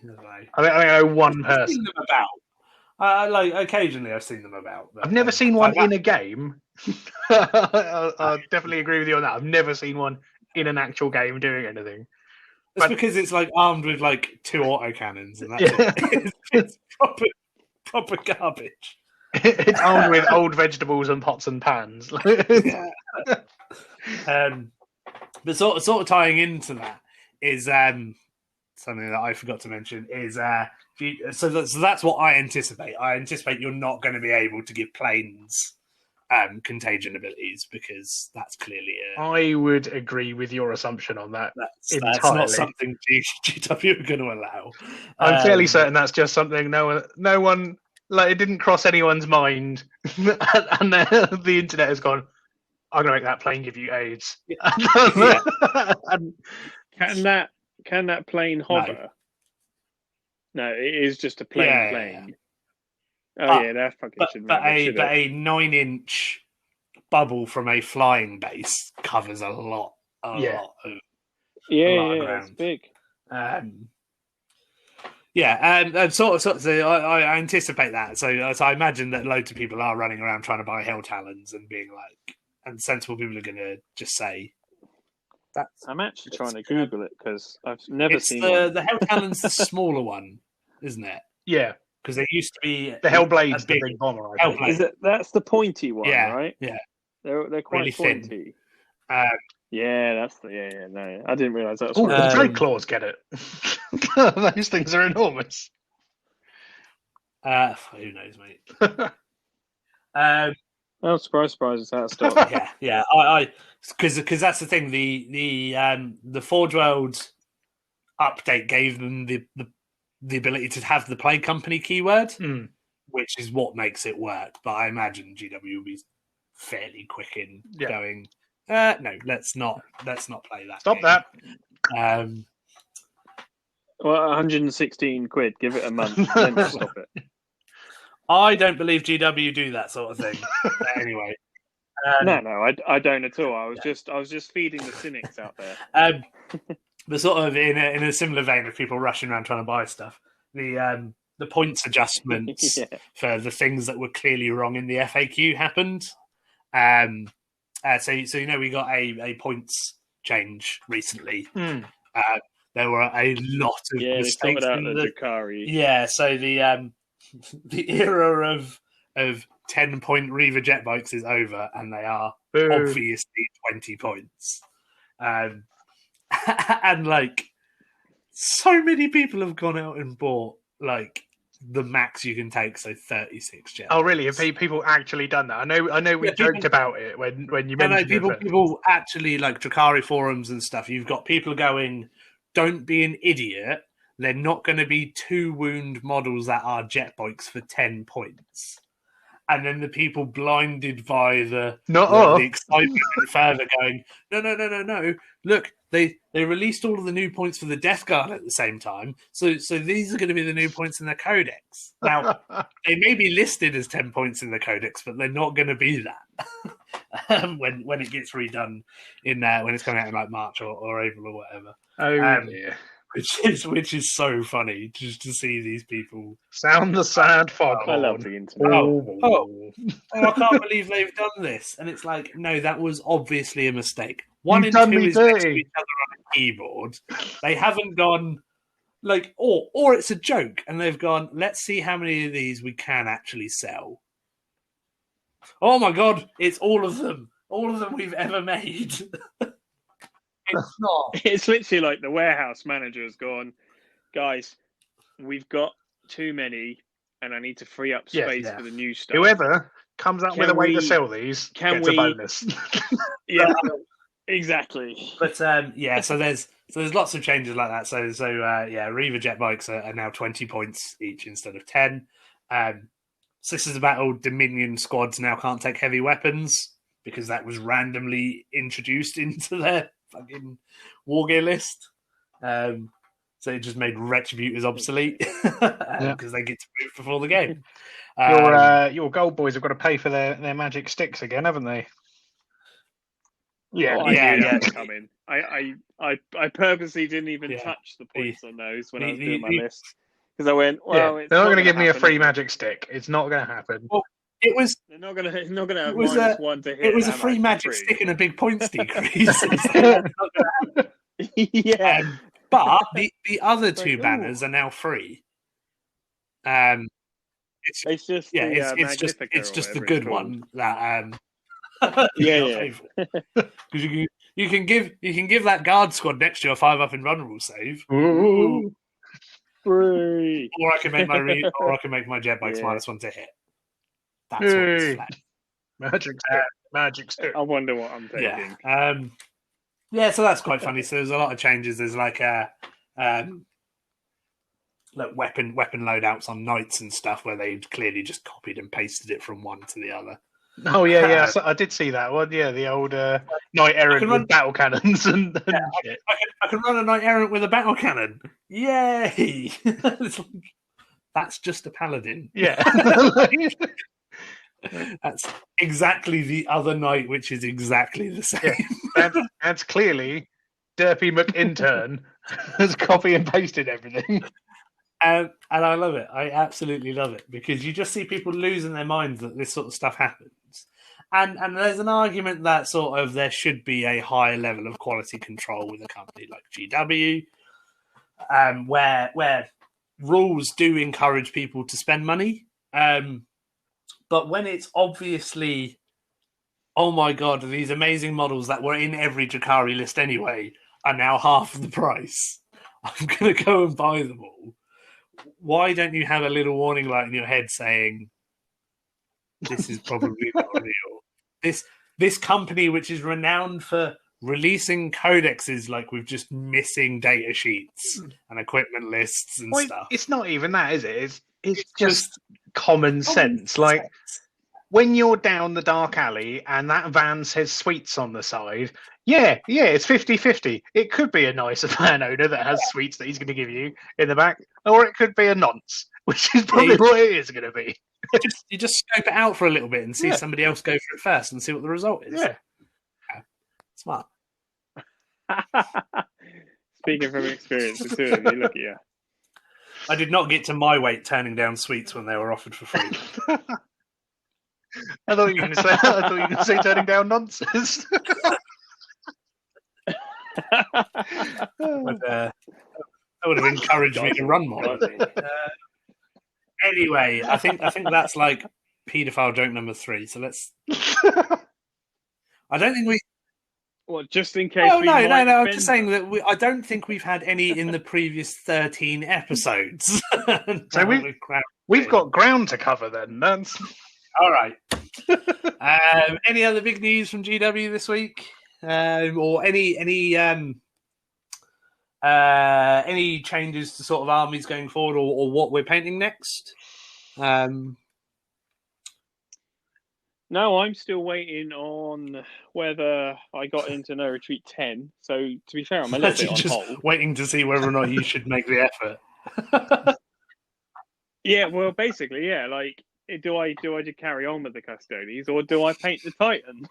I know one person. I've seen them about. Occasionally, I've seen them about. I've never seen one in a game. I definitely agree with you on that. I've never seen one in an actual game doing anything. It's because it's like armed with like 2 autocannons, and that's it. It's proper garbage. It's armed with old vegetables and pots and pans. But sort of tying into that is something that I forgot to mention is so that's what I anticipate. I anticipate you're not going to be able to give planes contagion abilities because that's clearly I would agree with your assumption on that. That's not something GW are going to allow. I'm fairly certain that's just something no one like it didn't cross anyone's mind, and the internet has gone. I'm going to make that plane give you AIDS. Can that plane hover? No, it is just a plain plane. Oh that fucking shouldn't matter. But a 9-inch bubble from a flying base covers a lot of ground. It's big. So I anticipate that. So I imagine that loads of people are running around trying to buy Hell Talons and being like, and sensible people are going to just say. I'm actually trying to Google it because I've never seen one. The Hell Talon's the smaller one, isn't it? Yeah. Because there used to be the Hellblade's the big bomber. Is it? That's the pointy one, right? Yeah, they're quite really pointy. Thin. That's the No, I didn't realise that was. Oh, the Dread Claws get it. Those things are enormous. Who knows, mate? Oh, surprise! It's that stuff. I because that's the thing. The Forge World update gave them the ability to have the Plague Company keyword, which is what makes it work. But I imagine GW will be fairly quick in going. No, let's not play that. Stop game. That. Well, 116 quid. Give it a month, then stop it. I don't believe GW do that sort of thing. Anyway, no, I don't at all. I was just feeding the cynics out there. But sort of in a similar vein of people rushing around trying to buy stuff, the points adjustments for the things that were clearly wrong in the FAQ happened. So we got a points change recently. there were a lot of mistakes they sorted out in the Drakari. Yeah, so the era of 10-point Reaver jet bikes is over, and they are obviously 20 points. And like, so many people have gone out and bought like the max you can take, so 36 jet. Oh, really? Have people actually done that? I know we joked about it when you mentioned it. People actually, like Drakari forums and stuff, you've got people going, don't be an idiot. They're not going to be 2 wound models that are jet bikes for 10 points. And then the people blinded by the excitement and further going, no. Look, they released all of the new points for the Death Guard at the same time. So these are going to be the new points in the Codex. Now, they may be listed as 10 points in the Codex, but they're not going to be that when it gets redone when it's coming out in like March or April or whatever. Yeah. Which is so funny just to see these people sound the sad fog. I love the internet. I can't believe they've done this, and it's like, no, that was obviously a mistake. 1 and 2 is next to each other on a keyboard. They haven't gone like, or it's a joke, and they've gone, let's see how many of these we can actually sell. Oh my god, it's all of them we've ever made. It's not. It's literally like the warehouse manager has gone, guys, we've got too many, and I need to free up space for the new stuff. Whoever comes up with a way to sell these gets a bonus. Yeah, exactly. But so there's lots of changes like that. So Reaver jet bikes are now 20 points each instead of 10. Sisters of Battle Dominion squads now can't take heavy weapons because that was randomly introduced into their fucking war gear list. So it just made Retributors obsolete because they get to move before the game. Your gold boys have got to pay for their magic sticks again, haven't they? Yeah, yeah. Coming. I purposely didn't even touch the points on those when I was doing my list because I went, well, they're not going to give me a free magic stick. It's not going to happen. Well, they're not going to -1 to hit. It was a free magic stick and a big points decrease. Yeah. But the other 2 banners are now free. It's just the good one that because you can give that guard squad next to a 5-up invulnerable save. Ooh. Free. Or I can make my jet bikes -1 to hit. That's what it's flat. Magic stick. I wonder what I'm taking. So that's quite funny. So there's a lot of changes. There's like weapon loadouts on knights and stuff where they clearly just copied and pasted it from one to the other. Oh yeah. So I did see that one. Yeah, the old knight errant with battle cannons and shit. I can run a knight errant with a battle cannon. Yay! That's just a paladin. Yeah. That's exactly the other knight, which is exactly the same. Yeah, that's clearly Derpy McIntern has copy and pasted everything. And I love it. I absolutely love it because you just see people losing their minds that this sort of stuff happens. And there's an argument that sort of there should be a higher level of quality control with a company like GW, where rules do encourage people to spend money. But when it's obviously, oh my god, these amazing models that were in every Drakari list anyway are now half the price. I'm going to go and buy them all. Why don't you have a little warning light in your head saying, this is probably not real? This company, which is renowned for releasing codexes like with just missing data sheets and equipment lists and stuff. It's not even that, is it? It's just common sense. Like, when you're down the dark alley and that van says sweets on the side, it's 50-50. It could be a nicer van owner that has sweets that he's going to give you in the back, or it could be a nonce, which is probably what it is going to be. You just scope it out for a little bit and see somebody else go for it first and see what the result is. Yeah. Smart. Speaking from experience, the two of you, look at you. I did not get to my weight turning down sweets when they were offered for free. I thought you were going to say turning down nonsense. That would have encouraged me to run more. Anyway, I think that's like paedophile joke number 3. So let's. I don't think we. Well, just in case. Oh no! I'm just saying that I don't think we've had any in the previous 13 episodes. So we've got ground to cover then. That's all right. Any other big news from GW this week, or any changes to sort of armies going forward, or what we're painting next? No, I'm still waiting on whether I got into No Retreat 10. So, to be fair, I'm a little bit on just hold. Waiting to see whether or not you should make the effort. Yeah, well, basically, yeah. Like, do I just carry on with the Custodes, or do I paint the Titan?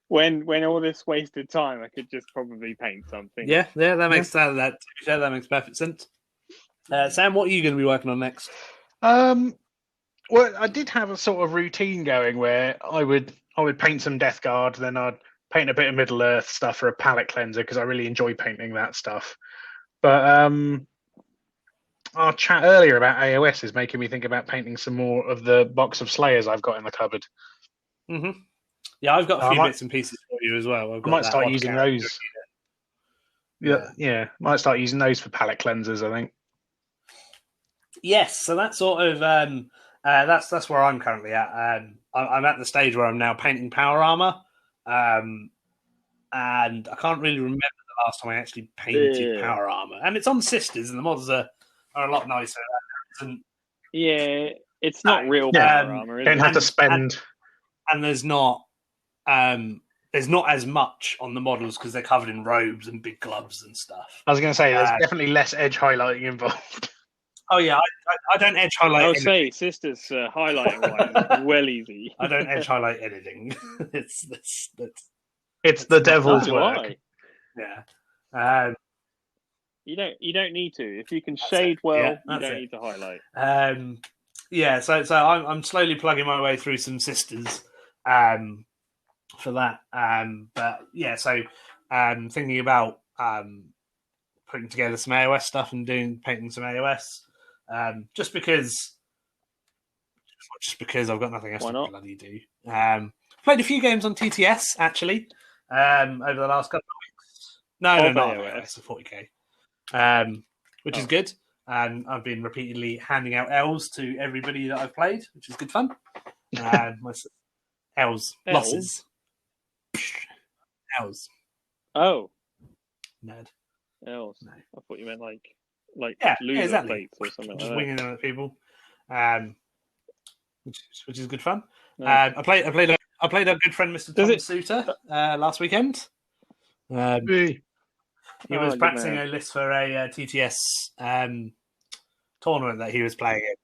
when all this wasted time, I could just probably paint something. Yeah, that makes that makes perfect sense. Sam, what are you going to be working on next? Well, I did have a sort of routine going where I would paint some Death Guard, then I'd paint a bit of Middle Earth stuff for a palette cleanser because I really enjoy painting that stuff. But our chat earlier about AOS is making me think about painting some more of the box of Slayers I've got in the cupboard. Mm-hmm. Yeah, I've got a few bits and pieces for you as well. I might start using those. Yeah, might start using those for palette cleansers, I think. Yes, so that's sort of that's where I'm currently at. I'm at the stage where I'm now painting power armor, and I can't really remember the last time I actually painted power armor. And it's on Sisters, and the models are a lot nicer. It's not real power armor. Don't have to spend, and there's not as much on the models because they're covered in robes and big gloves and stuff. I was going to say there's definitely less edge highlighting involved. Oh yeah, I don't edge highlight. I would say Sisters highlighting wise well easy. I don't edge highlight anything. It's the devil's work. Yeah. You don't need to. If you can shade well, you don't need to highlight. So I'm slowly plugging my way through some Sisters for that. Thinking about putting together some AOS stuff and painting some AOS. Just because I've got nothing else to bloody do. Played a few games on TTS actually over the last couple of weeks. No, it's a 40k, which is good. And I've been repeatedly handing out L's to everybody that I've played, which is good fun. L's losses. L's. Oh, nerd. L's. No. I thought you meant like loser plates or something. Just like winging them at people, which is good fun. No. I played our good friend Mr. Tom Suter last weekend. He was practicing a list for a TTS tournament that he was playing in.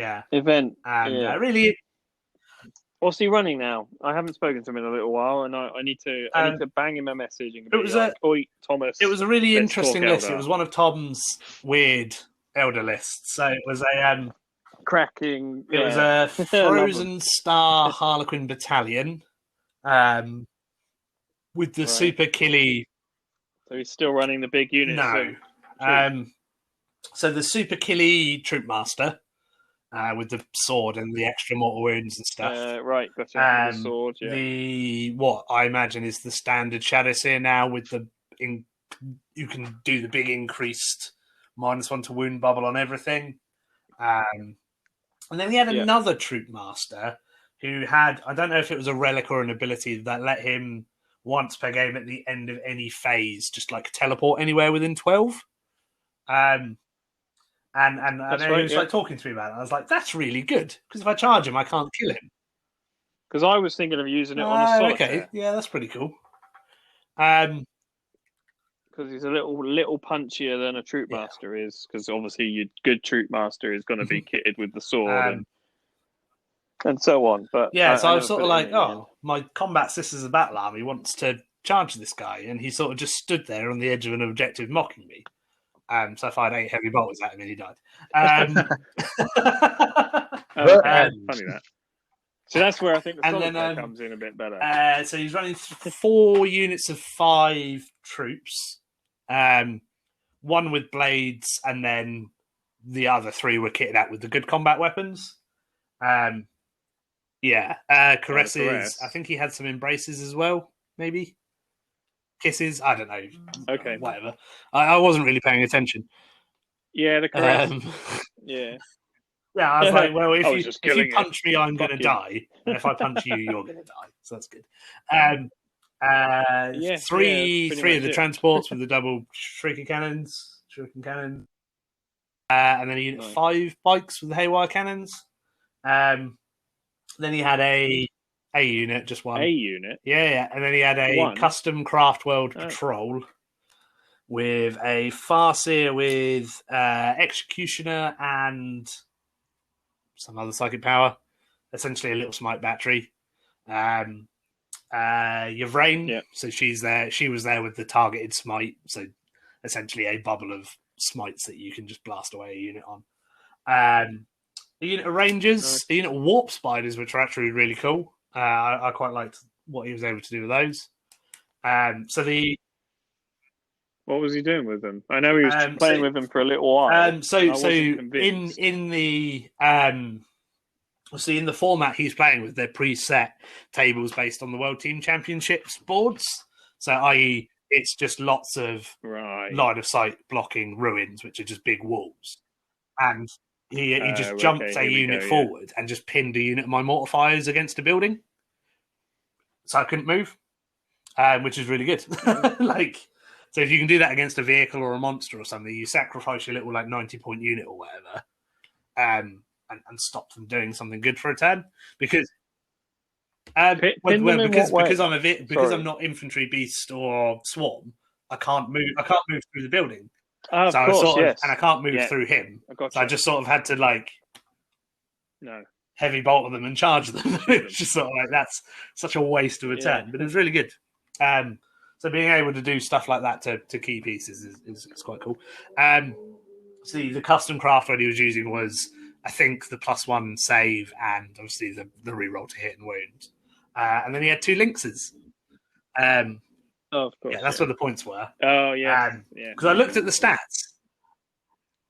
Yeah, event. And really. What's he running now? I haven't spoken to him in a little while, and I need to bang him a message. And Oi, Thomas. It was a really interesting list. It was one of Tom's weird Elder lists. So it was a cracking. It was a Frozen Star Harlequin Battalion, with the Super Killy. So he's still running the big unit. No. So the Super Killy Troop Master. With the sword and the extra mortal wounds and stuff. Right, gotcha. The sword, what I imagine is the standard Shadowseer now with you can do the big increased -1 to wound bubble on everything. And then he had another Troop Master who had, I don't know if it was a relic or an ability that let him once per game at the end of any phase, just like teleport anywhere within 12. And he was like talking to me about it. I was like, "That's really good because if I charge him, I can't kill him." Because I was thinking of using it on a solitaire. Okay, yeah, that's pretty cool. Because he's a little punchier than a troop master is. Because obviously, your good troop master is going to be kitted with the sword and so on. But so I was sort of like, my combat sisters of battle army wants to charge this guy, and he sort of just stood there on the edge of an objective, mocking me. So I fired 8 heavy bolts at him and he died. Funny that. So that's where I think the And solitaire then, comes in a bit better. So he's running 4 units of 5 troops, one with blades, and then the other 3 were kitted out with the good combat weapons. Caresses. Caress. I think he had some embraces as well, maybe kisses. I don't know. Okay, whatever. I wasn't really paying attention. Yeah, the caress. Yeah. Yeah, I was like, well, if you it. punch me, I'm going to die. And if I punch you, you're going to die. So that's good. Three of the transports with the double shuriken cannons. And then he had 5 bikes with the haywire cannons. Then he had a unit, just one. A unit? Yeah. And then he had a custom Craft World patrol with a Farseer with Executioner and some other psychic power. Essentially a little smite battery. Yvraine, so she's there. She was there with the targeted smite, so essentially a bubble of smites that you can just blast away a unit on. A unit of Rangers, a unit of Warp Spiders, which are actually really cool. I quite liked what he was able to do with those. What was he doing with them? I know he was playing with them for a little while. In the format he's playing with, they're preset tables based on the World Team Championships boards. So, i.e., it's just lots of line of sight blocking ruins, which are just big walls. And he just jumped a unit forward and just pinned a unit of my mortifiers against a building. So I couldn't move, which is really good. So if you can do that against a vehicle or a monster or something, you sacrifice your little 90-point unit or whatever, and stop them doing something good for a turn. Because I'm not infantry, beast, or swarm, I can't move. I can't move through the building. And I can't move through him. I just sort of had to heavy bolt them and charge them. It's just sort of that's such a waste of a turn, but it's really good. So being able to do stuff like that to key pieces is quite cool. The custom craft what he was using was, I think, the +1 save and obviously the reroll to hit and wound. And then he had 2 lynxes. Of course. Yeah, that's where the points were. Oh, yeah. Because I looked at the stats.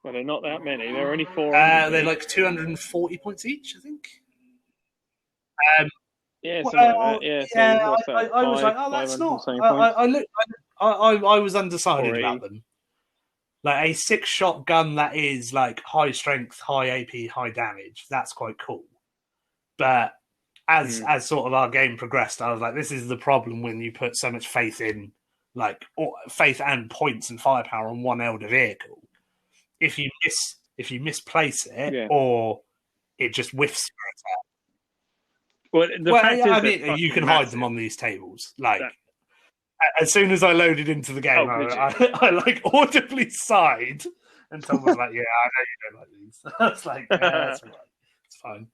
Well, they're not that many. They're only 4. They're 240 points each, I think. Something like that. Yeah, so what's that? I was like, oh, that's not. I was undecided about them. A 6-shot gun that is high strength, high AP, high damage. That's quite cool. But as sort of our game progressed, I was like, this is the problem when you put so much faith in, faith and points and firepower on one elder vehicle. If you misplace it, or it just whiffs your attack. Well, you can hide them on these tables. As soon as I loaded into the game, I audibly sighed, and Tom was like, "Yeah, I know you don't like these." I was like, "Yeah, that's right. It's fine."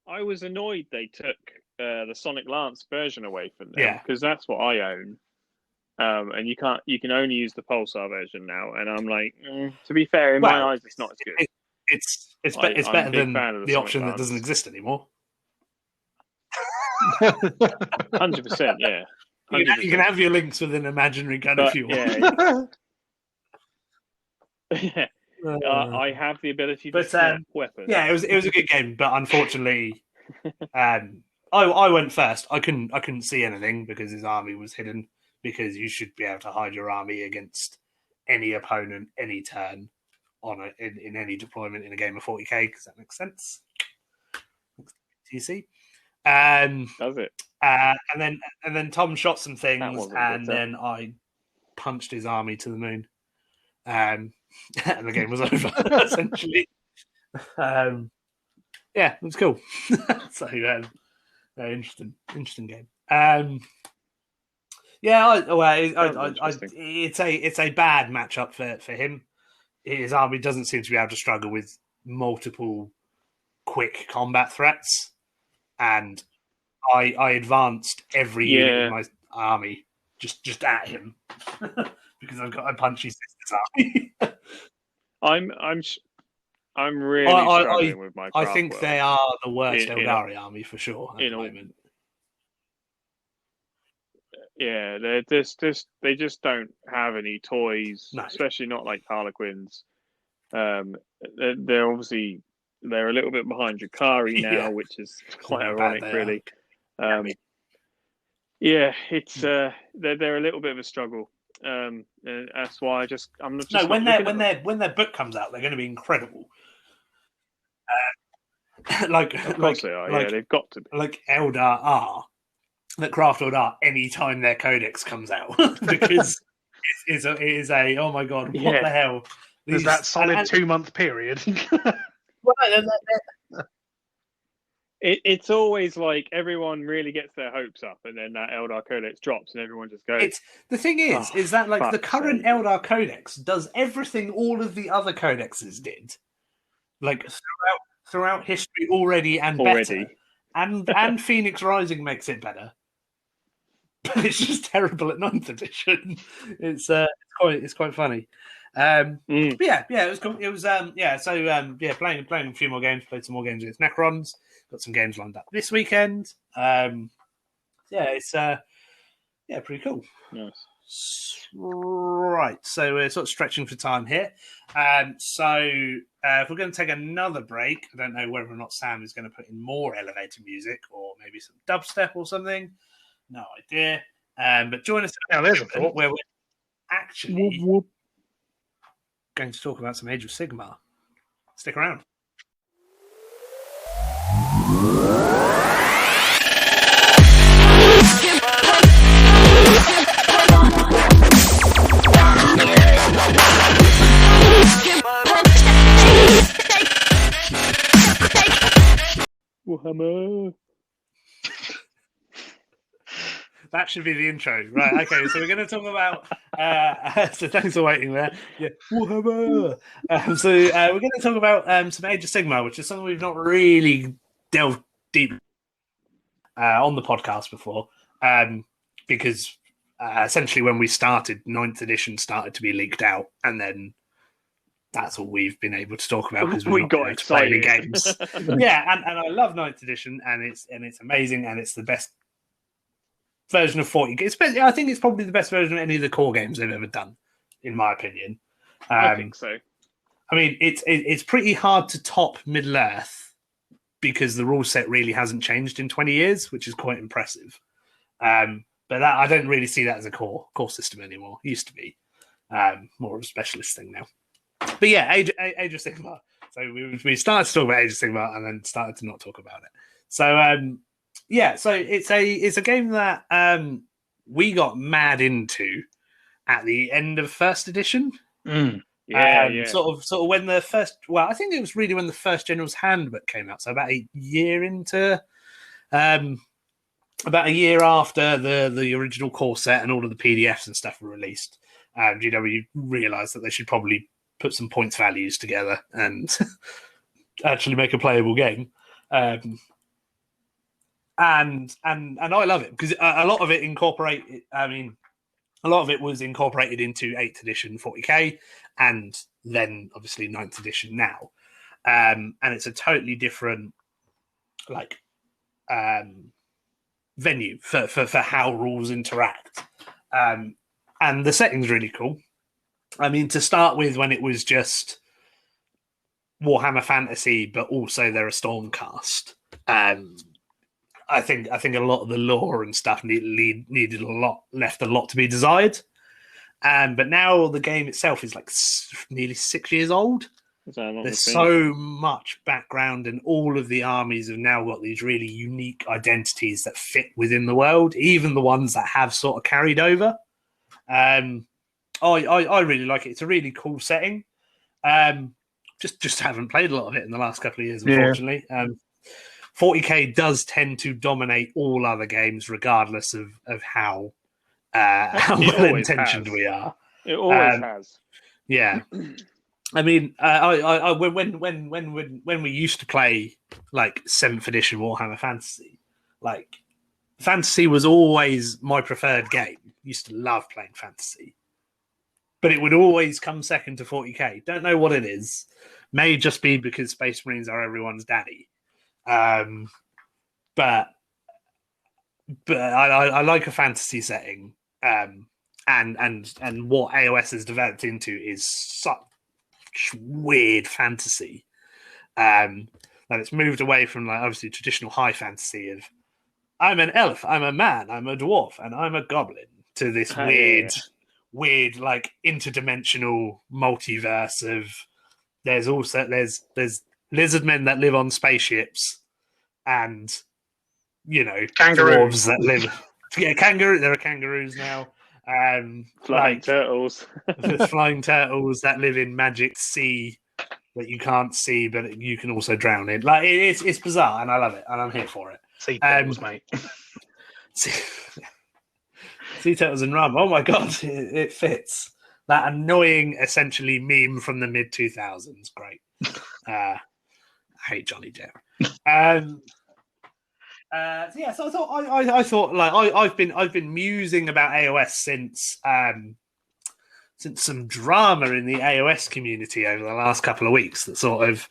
I was annoyed they took the Sonic Lance version away from them because that's what I own, and you can only use the Pulsar version now. And I'm like, to be fair, in my eyes, it's not as good. It's better than the option that doesn't exist anymore. 100%, yeah. 100%. You can have your links with an imaginary gun if you want. Yeah. I have the ability to snap weapons. Yeah, it was a good game, but unfortunately, I went first. I couldn't see anything because his army was hidden. Because you should be able to hide your army against any opponent, any turn, in any deployment in a game of 40k. Because that makes sense. TC. Does it? And then Tom shot some things, and then I punched his army to the moon. And the game was over, essentially. It was cool. So, interesting game. It's a bad matchup for him. His army doesn't seem to be able to struggle with multiple quick combat threats, and I advanced every unit of my army just at him because I punched his sister's army. I'm really struggling with my craft I think world. they are the worst Eldari army for sure at the moment. Yeah, they just don't have any toys, especially not like Harlequins. They're obviously they're a little bit behind Drakari now, which is quite ironic, really. Yeah, it's they're a little bit of a struggle. That's why I'm not just when their book comes out, they're going to be incredible. Of course they are. Yeah, they've got to be. Like Eldar are. That Craft Eldar anytime their codex comes out because it is a oh my god, what the hell? There's that solid 2-month period. It's always like everyone really gets their hopes up, and then that Eldar Codex drops, and everyone just goes. The thing is that like the current Eldar Codex does everything all of the other codexes did, like throughout history already better, and Phoenix Rising makes it better. But it's just terrible at 9th edition. It's quite funny. But yeah, it was cool. It was playing a few more games, played some more games with Necrons, got some games lined up this weekend. It's pretty cool. Nice. Right, so we're sort of stretching for time here. If we're going to take another break, I don't know whether or not Sam is going to put in more elevator music or maybe some dubstep or something. No idea. But join us now. There's a thought where we're actually going to talk about some Age of Sigmar. Stick around. Warhammer. That should be the intro. Right, okay, so we're going to talk about... so thanks for waiting there. Yeah. Warhammer. We're going to talk about some Age of Sigmar, which is something we've not really delved deep on the podcast before, because essentially when we started, 9th edition started to be leaked out, and then that's all we've been able to talk about because we got excited games. Yeah, and I love 9th edition, and it's amazing, and it's the best version of 40k. I think it's probably the best version of any of the core games they've ever done, in my opinion. I think so. I mean, it's pretty hard to top Middle Earth because the rule set really hasn't changed in 20 years, which is quite impressive. But that I don't really see that as a core system anymore. It used to be more of a specialist thing now. But yeah, Age of Sigmar. So we started to talk about Age of Sigmar and then started to not talk about it. So so it's a game that we got mad into at the end of 1st edition. Sort of when the first. Well, I think it was really when the first General's Handbook came out. So about a year into, about a year after the original core set and all of the PDFs and stuff were released, GW realised that they should probably put some points values together and actually make a playable game. And I love it because a lot of it was incorporated into 8th edition 40k and then obviously 9th edition now. And it's a totally different venue for how rules interact. And the setting's really cool. I mean, to start with, when it was just Warhammer Fantasy, but also they're a Stormcast. I think a lot of the lore and stuff left a lot to be desired. But now the game itself is like nearly 6 years old. There's so much background, and all of the armies have now got these really unique identities that fit within the world, even the ones that have sort of carried over. I really like it. It's a really cool setting. Just haven't played a lot of it in the last couple of years, unfortunately. 40k does tend to dominate all other games, regardless of how well intentioned we are. It always has. Yeah. I mean, when we used to play like 7th edition Warhammer Fantasy, like Fantasy was always my preferred game. Used to love playing Fantasy. but it would always come second to 40k. Don't know what it is. May just be because Space Marines are everyone's daddy. But I like a fantasy setting. And what AOS has developed into is such weird fantasy. That it's moved away from like obviously traditional high fantasy of I'm an elf, I'm a man, I'm a dwarf, and I'm a goblin, to this weird like interdimensional multiverse of there's lizard men that live on spaceships and kangaroos dwarves that live there are kangaroos now. Flying turtles. There's flying turtles that live in magic sea that you can't see, but you can also drown in. Like it's bizarre, and I love it, and I'm here for it. Sea turtles, mate. Sea turtles and rum. Oh my god, it fits. That annoying, essentially meme from the mid 2000s. Great. I hate Johnny Depp. So I thought like I've been musing about AOS since some drama in the AOS community over the last couple of weeks that sort of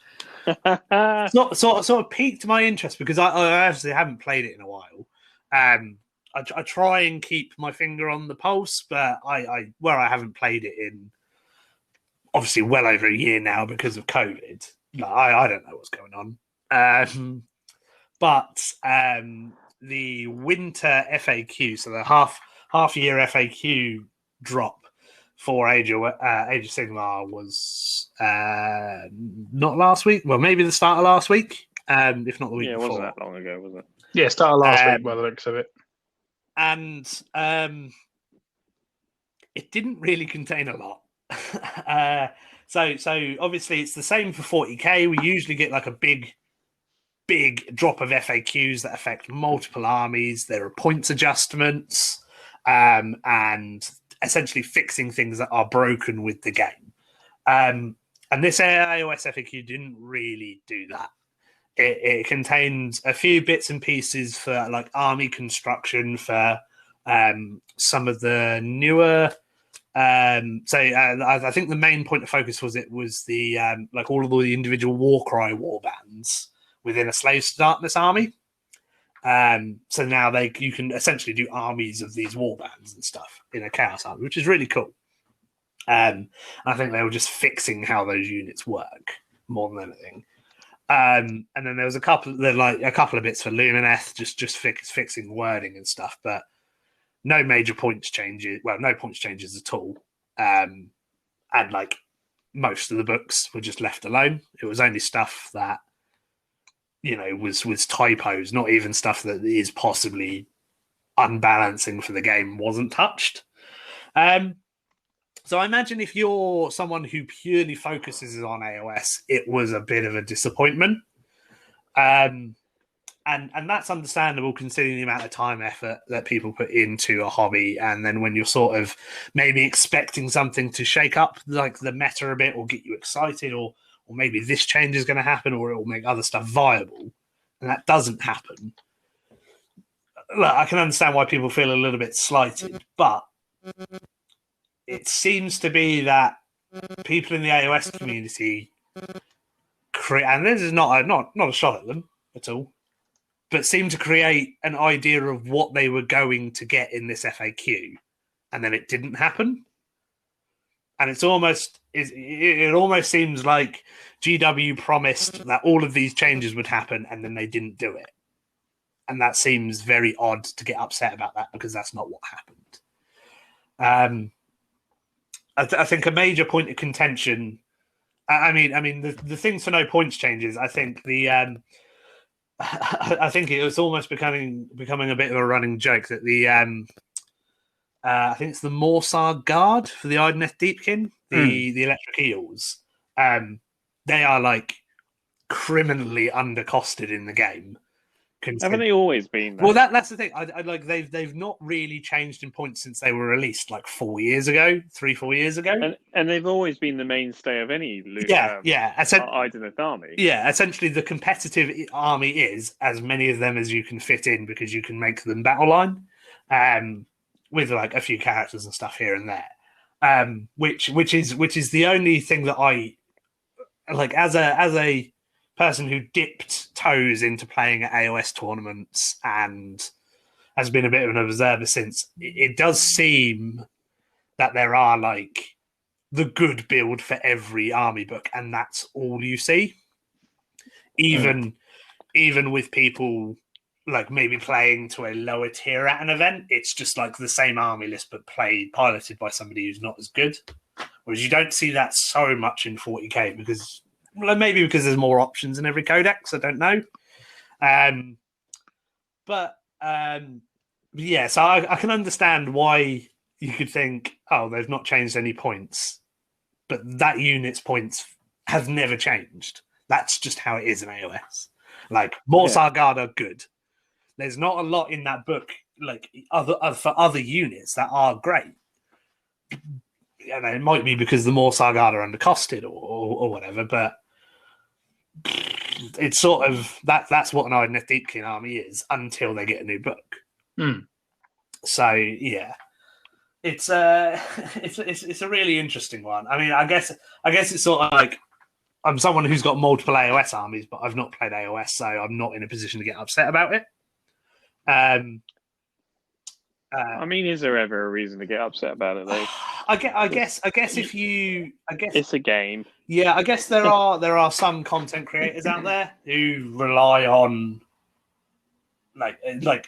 piqued my interest because I obviously haven't played it in a while. I try and keep my finger on the pulse, but I haven't played it in obviously well over a year now because of COVID. I don't know what's going on. But the winter FAQ, so the half year FAQ drop for Age of Sigmar was not last week. Well, maybe the start of last week, if not the week before. Yeah, it wasn't that long ago, was it? Yeah, start of last week by the looks of it. And it didn't really contain a lot. So obviously it's the same for 40k. We usually get like a big drop of FAQs that affect multiple armies. There are points adjustments and essentially fixing things that are broken with the game. And this AOS FAQ didn't really do that. It contained a few bits and pieces for like army construction for some of the newer. I think the main point of focus was the like all of the individual Warcry warbands within a Slave to Darkness army. So now you can essentially do armies of these warbands and stuff in a Chaos army, which is really cool. I think they were just fixing how those units work more than anything. And then there was a couple of bits for Lumineth, just fixing wording and stuff, but no major points changes. Well, no points changes at all. And like most of the books were just left alone. It was only stuff that was typos, not even stuff that is possibly unbalancing for the game wasn't touched. So I imagine if you're someone who purely focuses on AOS, it was a bit of a disappointment. And that's understandable considering the amount of time, effort that people put into a hobby. And then when you're sort of maybe expecting something to shake up like the meta a bit or get you excited or maybe this change is going to happen or it will make other stuff viable, and that doesn't happen. Look, I can understand why people feel a little bit slighted, but it seems to be that people in the AOS community and this is not a shot at them at all, but seem to create an idea of what they were going to get in this FAQ, and then it didn't happen. And it almost seems like GW promised that all of these changes would happen, and then they didn't do it. And that seems very odd to get upset about that because that's not what happened. I think a major point of contention. I mean, the things for no points changes. I think I think it was almost becoming a bit of a running joke that the I think it's the Morsar Guard for the Ideneth Deepkin, the Electric Eels. They are like criminally undercosted in the game. Haven't they always been? Well, that's the thing. I like they've not really changed in points since they were released, like 4 years ago, 3-4 years ago. And they've always been the mainstay of any Ideneth army. Yeah, essentially the competitive army is as many of them as you can fit in because you can make them battle line, with like a few characters and stuff here and there. which is the only thing that I like as a person who dipped toes into playing at AOS tournaments and has been a bit of an observer since. It does seem that there are like the good build for every army book, and that's all you see. Even with people like maybe playing to a lower tier at an event, it's just like the same army list but piloted by somebody who's not as good. Whereas you don't see that so much in 40k because there's more options in every codex. I don't know. Yeah, so I can understand why you could think, oh, they've not changed any points, but that unit's points have never changed. That's just how it is in AOS. Like Morsar Guard are good. There's not a lot in that book like for other units that are great. And it might be because the Morsar Guard are undercosted or whatever, but it's sort of that's what an Iden Deepkin army is until they get a new book. So yeah, it's a really interesting one. I mean, I guess it's sort of like I'm someone who's got multiple AOS armies, but I've not played AOS, so I'm not in a position to get upset about it. I mean, is there ever a reason to get upset about it though? I guess it's a game. Yeah, I guess there are some content creators out there who rely on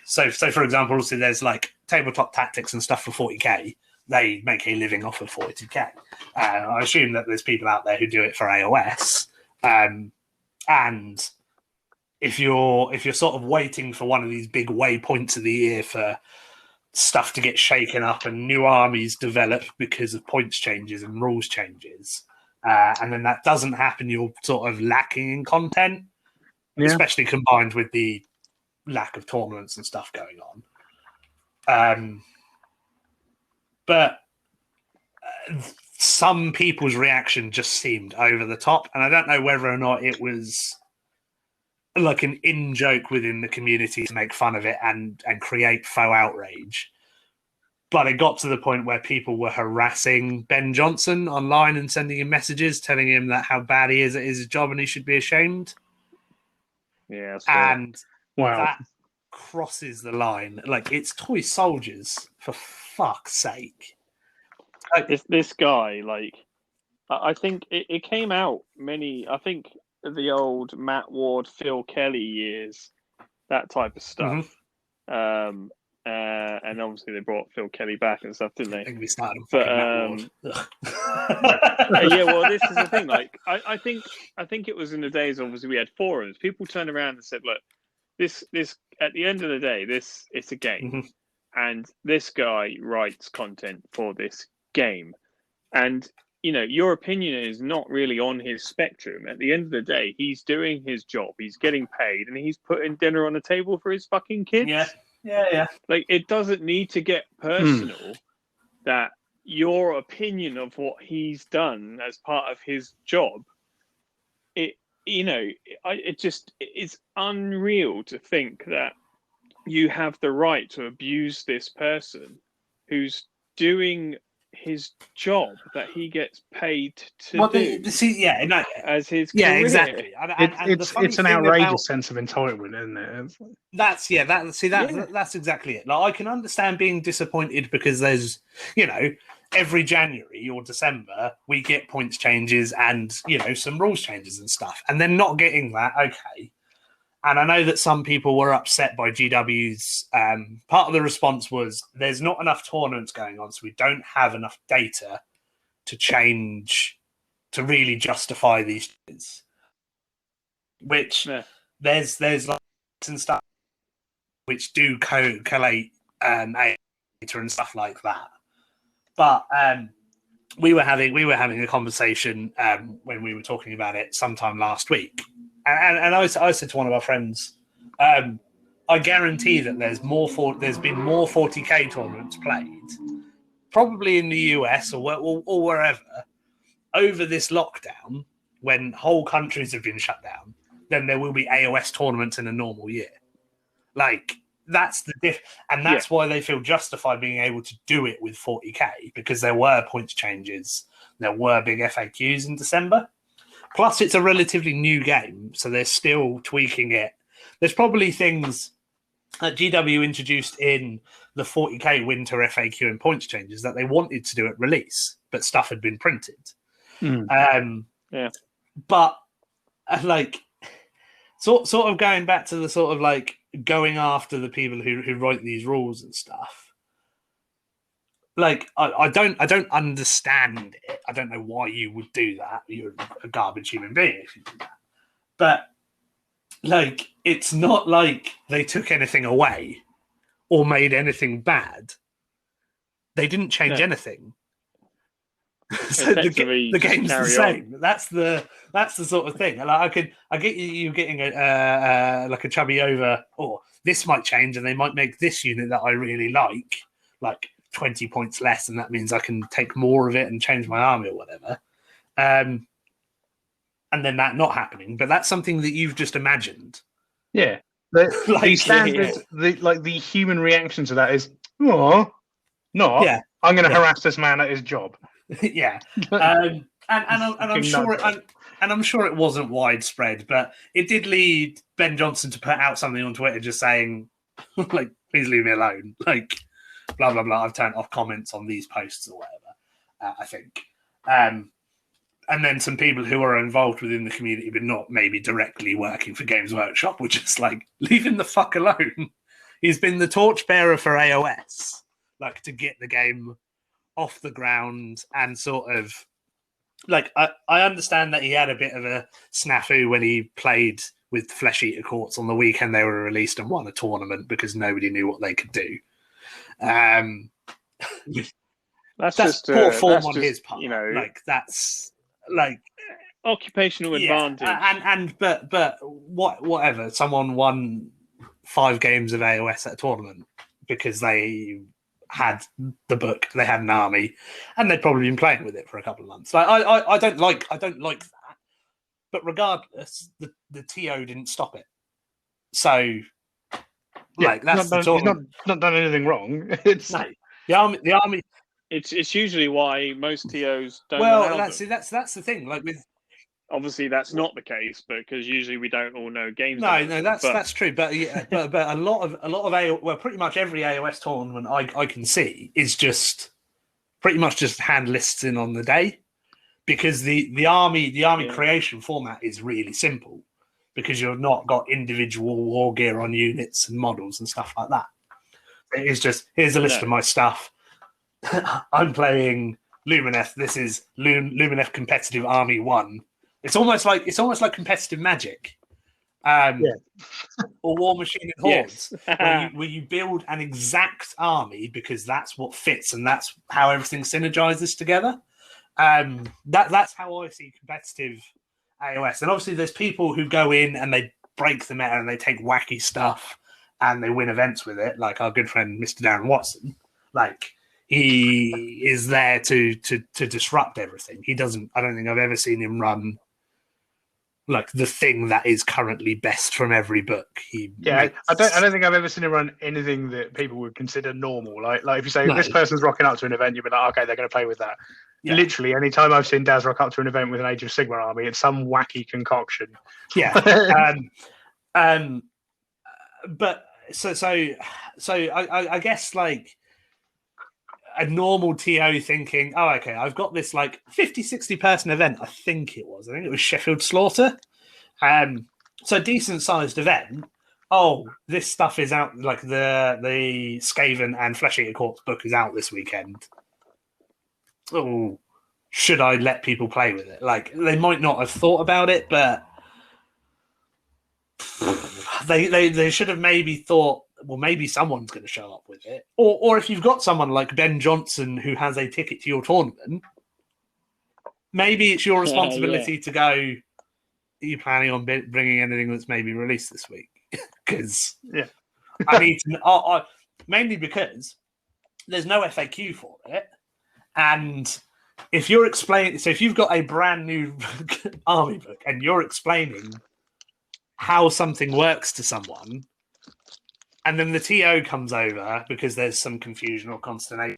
so for example, also there's like tabletop tactics and stuff for 40k. They make a living off of 40k. I assume that there's people out there who do it for AOS, and if you're sort of waiting for one of these big waypoints of the year for stuff to get shaken up and new armies develop because of points changes and rules changes, and then that doesn't happen, you're sort of lacking in content, especially combined with the lack of tournaments and stuff going on. But some people's reaction just seemed over the top, and I don't know whether or not it was like an in-joke within the community to make fun of it and create faux outrage. But it got to the point where people were harassing Ben Johnson online and sending him messages telling him that how bad he is at his job and he should be ashamed. Yeah, and that crosses the line. Like, it's toy soldiers, for fuck's sake. This guy, like, I think it came out I think the old Matt Ward, Phil Kelly years, that type of stuff. Mm-hmm. And obviously they brought Phil Kelly back and stuff, didn't they? I think we started but yeah, well, this is the thing. Like, I think it was in the days, obviously, we had forums. People turned around and said, look, this at the end of the day, it's a game. Mm-hmm. And this guy writes content for this game. And, you know, your opinion is not really on his spectrum. At the end of the day, he's doing his job. He's getting paid and he's putting dinner on the table for his fucking kids. Yeah. Like, it doesn't need to get personal that your opinion of what he's done as part of his job, it's unreal to think that you have the right to abuse this person who's doing his job that he gets paid to do. As his career. Exactly. It's an outrageous sense of entitlement, isn't it? That's exactly it. Like, I can understand being disappointed because there's, you know, every January or December we get points changes and, you know, some rules changes and stuff, and then not getting that. Okay. And I know that some people were upset by GW's. Part of the response was there's not enough tournaments going on, so we don't have enough data to really justify these things. Which there's like and stuff which do collate data and stuff like that. But we were having a conversation when we were talking about it sometime last week. And I said to one of our friends, I guarantee that there's been more 40k tournaments played, probably in the US or wherever, over this lockdown when whole countries have been shut down, than there will be AOS tournaments in a normal year. Like, that's the diff, and that's why they feel justified being able to do it with 40k, because there were points changes, there were big FAQs in December. Plus, it's a relatively new game, so they're still tweaking it. There's probably things that GW introduced in the 40k winter FAQ and points changes that they wanted to do at release, but stuff had been printed. But like, sort of going back to the sort of like going after the people who write these rules and stuff. Like, I don't understand it. I don't know why you would do that. You're a garbage human being if you do that. But like, it's not like they took anything away or made anything bad. They didn't change anything. So the game's the same. That's the sort of thing. Like, I get you getting like a chubby over, or this might change and they might make this unit that I really like 20 points less, and that means I can take more of it and change my army or whatever. And then that not happening, but that's something that you've just imagined. Yeah. The standard, the human reaction to that is, I'm going to harass this man at his job. Yeah, and I'm sure I'm sure it wasn't widespread, but it did lead Ben Johnson to put out something on Twitter just saying, like, please leave me alone, like, blah blah blah. I've turned off comments on these posts or whatever. I think, and then some people who are involved within the community, but not maybe directly working for Games Workshop, were just like, leave him the fuck alone. He's been the torchbearer for AOS, like, to get the game off the ground, and sort of like, I understand that he had a bit of a snafu when he played with Flesh Eater Courts on the weekend they were released and won a tournament because nobody knew what they could do. That's just poor form on his part. You know, like, that's like occupational advantage. But whatever. Someone won 5 games of AOS at a tournament because they had the book, they had an army, and they'd probably been playing with it for a couple of months. Like, I don't like that. But regardless, the TO didn't stop it. So, like, that's he's not done anything wrong. It's no, the army. It's usually why most TOs don't. Well, that's the thing. Like, with obviously that's not the case, but because usually we don't all know games. No, that's true. But yeah, but a lot of pretty much every AOS tournament I can see is just pretty much just hand lists in on the day, because the army creation format is really simple, because you've not got individual war gear on units and models and stuff like that. It's just, here's a list of my stuff. I'm playing Lumineth. This is Lumineth Competitive Army 1. It's almost like competitive Magic, or War Machine and Hordes, where you build an exact army because that's what fits and that's how everything synergizes together. That's how I see competitive AOS. And obviously, there's people who go in and they break the meta and they take wacky stuff and they win events with it, like our good friend Mr. Darren Watson. Like, he is there to disrupt everything. He doesn't. I don't think I've ever seen him run like the thing that is currently best from every book. I don't think I've ever seen him run anything that people would consider normal. Like if you say this person's rocking up to an event, you'd be like, okay, they're going to play with that. Yeah. Literally, any time I've seen Daz rock up to an event with an Age of Sigmar army, it's some wacky concoction. Yeah. But so I guess, like, a normal TO thinking, oh, okay, I've got this like 50, 60 person event. I think it was Sheffield Slaughter. So decent sized event. Oh, this stuff is out. Like the Skaven and Flesh Eater Corpse book is out this weekend. Oh, should I let people play with it? Like, they might not have thought about it, but they should have maybe thought, well, maybe someone's going to show up with it. Or if you've got someone like Ben Johnson who has a ticket to your tournament, maybe it's your responsibility to go, are you planning on bringing anything that's maybe released this week? Because I need to... mainly because there's no FAQ for it. And if you're explaining... So if you've got a brand new army book and you're explaining how something works to someone... and then the TO comes over because there's some confusion or consternation.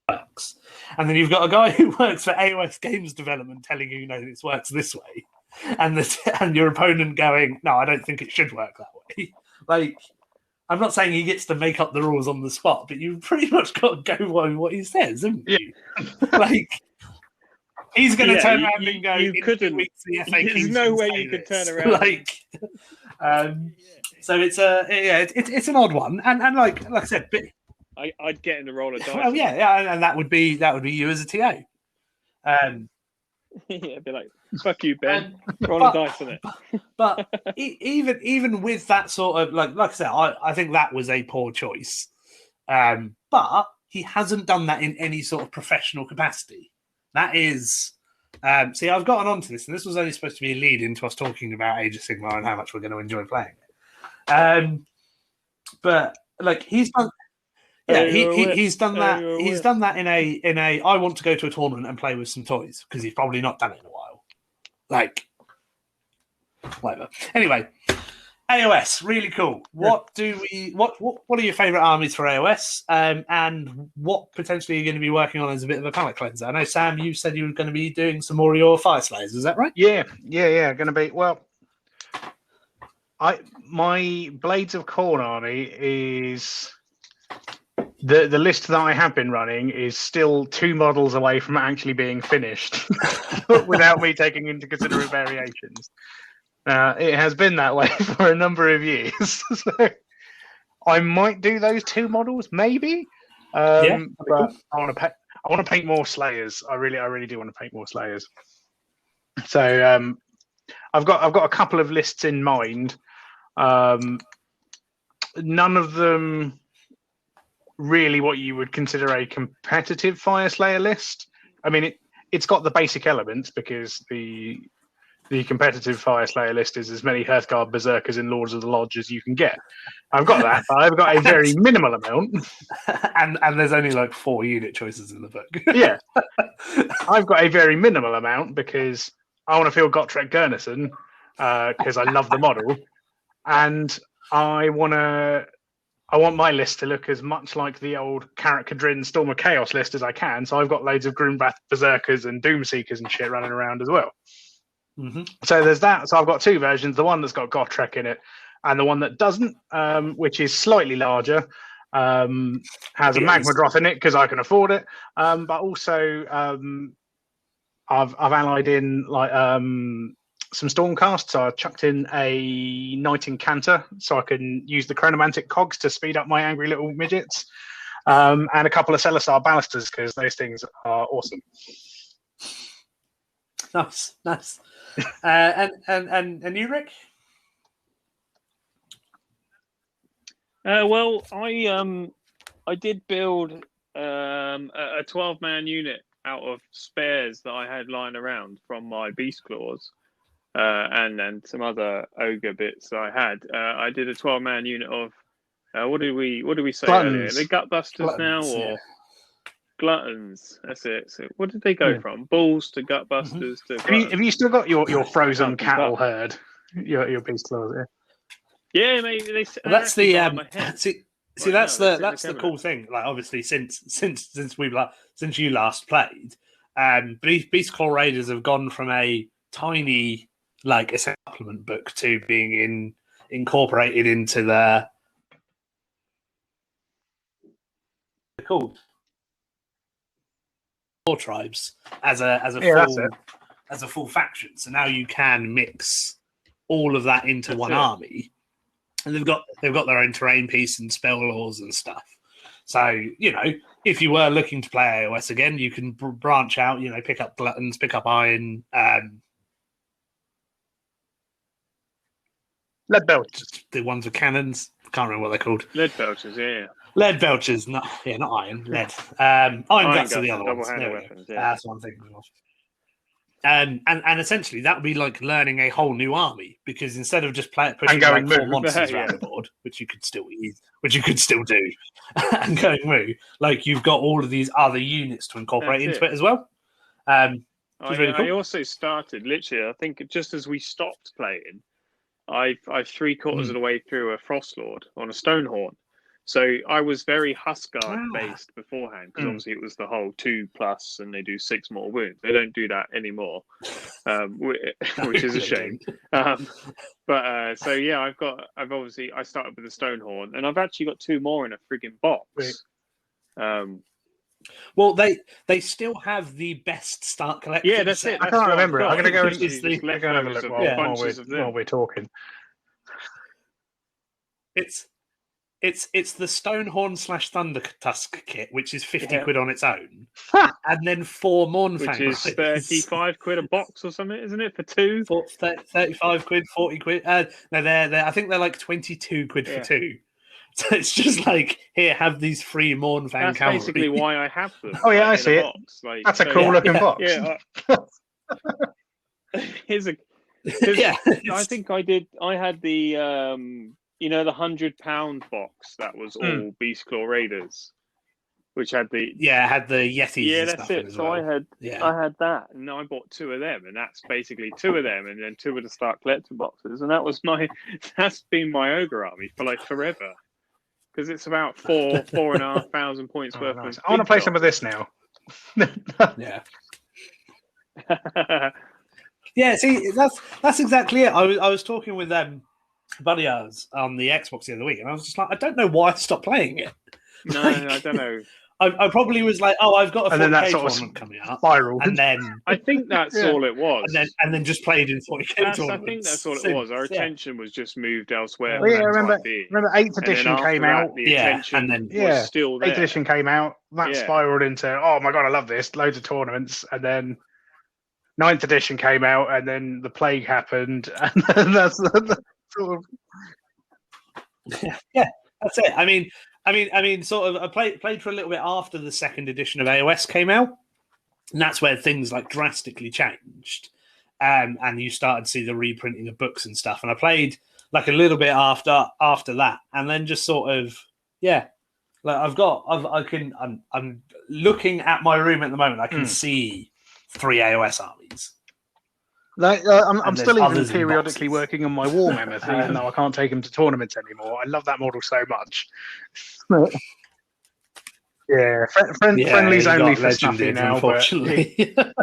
Works. And then you've got a guy who works for AOS games development telling you, no, this works this way. And your opponent going, no, I don't think it should work that way. Like, I'm not saying he gets to make up the rules on the spot, but you've pretty much got to go by what he says, haven't you? Like, he's going to turn around and go, you couldn't. There's no way you could turn around. Like, so it's an odd one, and like I said, I'd get in the roll of dice. Well, yeah, and that would be you as a TO. Yeah, be like, fuck you, Ben. Roll a dice on it. But even with that sort of like I said, I think that was a poor choice. But he hasn't done that in any sort of professional capacity. That is, see, I've gotten onto this, and this was only supposed to be a lead into us talking about Age of Sigmar and how much we're going to enjoy playing it. But like he's done. Yeah, he's done that. He's done that in a. I want to go to a tournament and play with some toys because he's probably not done it in a while. Like, whatever. Anyway, AOS really cool. What are your favourite armies for AOS? And what potentially are you going to be working on as a bit of a palette cleanser? I know Sam, you said you were going to be doing some more of your Fire Slayers. Is that right? Yeah. Going to be my Blades of Khorne army is. The list that I have been running is still 2 models away from actually being finished without me taking into consideration variations. It has been that way for a number of years. So I might do those 2 models, maybe. But I want to paint more Slayers. I really do want to paint more Slayers. So I've got a couple of lists in mind. None of them really what you would consider a competitive Fire Slayer list. I mean, it's got the basic elements because the competitive Fire Slayer list is as many Hearthguard Berserkers in Lords of the Lodge as you can get. I've got that, but I've got a very minimal amount. And there's only like 4 unit choices in the book. Yeah. I've got a very minimal amount because I want to feel Gotrek Gurnison because I love the model. And I want my list to look as much like the old Karak Kadrin Storm of Chaos list as I can. So I've got loads of Groombath Berserkers and Doomseekers and shit running around as well. Mm-hmm. So there's that. So I've got 2 versions, the one that's got Gotrek in it and the one that doesn't, which is slightly larger, has a Magmadroth in it because I can afford it. But also I've allied in like some Stormcast, so I chucked in a Knight Incanter so I can use the Chronomantic cogs to speed up my angry little midgets, and a couple of Celestar Ballisters because those things are awesome. Nice. And you, Rick? Well, I did build a 12-man unit out of spares that I had lying around from my Beast Claws. And then some other ogre bits that I had. I did a 12-man unit of what did we say earlier? The Gutbusters now or Gluttons? That's it. So what did they go from? Bulls to Gutbusters to. Have you still got your frozen cattle herd? Your Beast Claws, yeah, maybe they. Well, that's the see that's the cool thing. Like obviously since you last played, Beast Claw Raiders have gone from a tiny like a supplement book to being incorporated into the called War Tribes as a full faction. So now you can mix all of that into one army, and they've got their own terrain piece and spell laws and stuff. So if you were looking to play AOS again, you can branch out. Pick up Gluttons, pick up Iron. Lead Belchers. The ones with cannons. Can't remember what they're called. Lead Belchers, yeah. Lead Belchers, not iron. Lead. Iron Guts are the other ones. Weapons, yeah. That's what I'm thinking of. And essentially that would be like learning a whole new army because instead of just pushing like 4 monsters around the board, which you could still do, and going moo, like you've got all of these other units to incorporate into it as well. Really cool. I also started literally. I think just as we stopped playing. I've 3/4 of the way through a Frostlord on a Stonehorn. So I was very Huskard based beforehand, because obviously it was the whole 2+, and they do 6 more wounds. They don't do that anymore, which is a shame. So yeah, I started with the Stonehorn, and I've actually got 2 more in a frigging box. Well, they still have the best start collection. Yeah, that's it. I can't remember it. I'm going to go and have a look while we're talking. It's the Stonehorn / Thunder Tusk kit, which is 50 quid on its own, and then 4 Mournfang, which is 35 quid a box or something, isn't it, for 2? 35 quid, 40 quid. No, I think they're like 22 quid for 2. So it's just like, here, have these free Mournfang. That's cavalry. basically why I have them. Oh yeah, I see it. Like, that's a cool looking box. Yeah. Here's a. I think I did. I had the the £100 box that was all Beastclaw Raiders, which had the had the Yetis. Yeah, and that's stuff it. in as So well. I had that, and I bought 2 of them, and that's basically 2 of them, and then 2 of the Start Collector boxes, and that's been my ogre army for like forever. Because it's about 4,500 points worth. Nice. I want to play some of this now. Yeah. See, that's exactly it. I was talking with buddy ours on the Xbox the other week, and I was just like, I don't know why I stopped playing it. No, I don't know. I probably was like, oh, I've got a 40K tournament coming up, spiraled. and then I think that's all it was. And then just played in 40K tournaments. I think that's all it was. Our attention was just moved elsewhere. Well, yeah, remember 8th edition came out. The attention was still there. 8th edition came out. That spiraled into, oh my god, I love this. Loads of tournaments, and then 9th edition came out, and then the plague happened, and then that's sort of. Yeah, that's it. I mean, sort of. I played for a little bit after the 2nd edition of AOS came out, and that's where things like drastically changed, and you started to see the reprinting of books and stuff. And I played like a little bit after that, and then just sort of like I'm looking at my room at the moment. I can see 3 AOS armies. Like, I'm still even periodically working on my War Mammoth, even though I can't take him to tournaments anymore. I love that model so much. Friendly's only for Snuffy now, but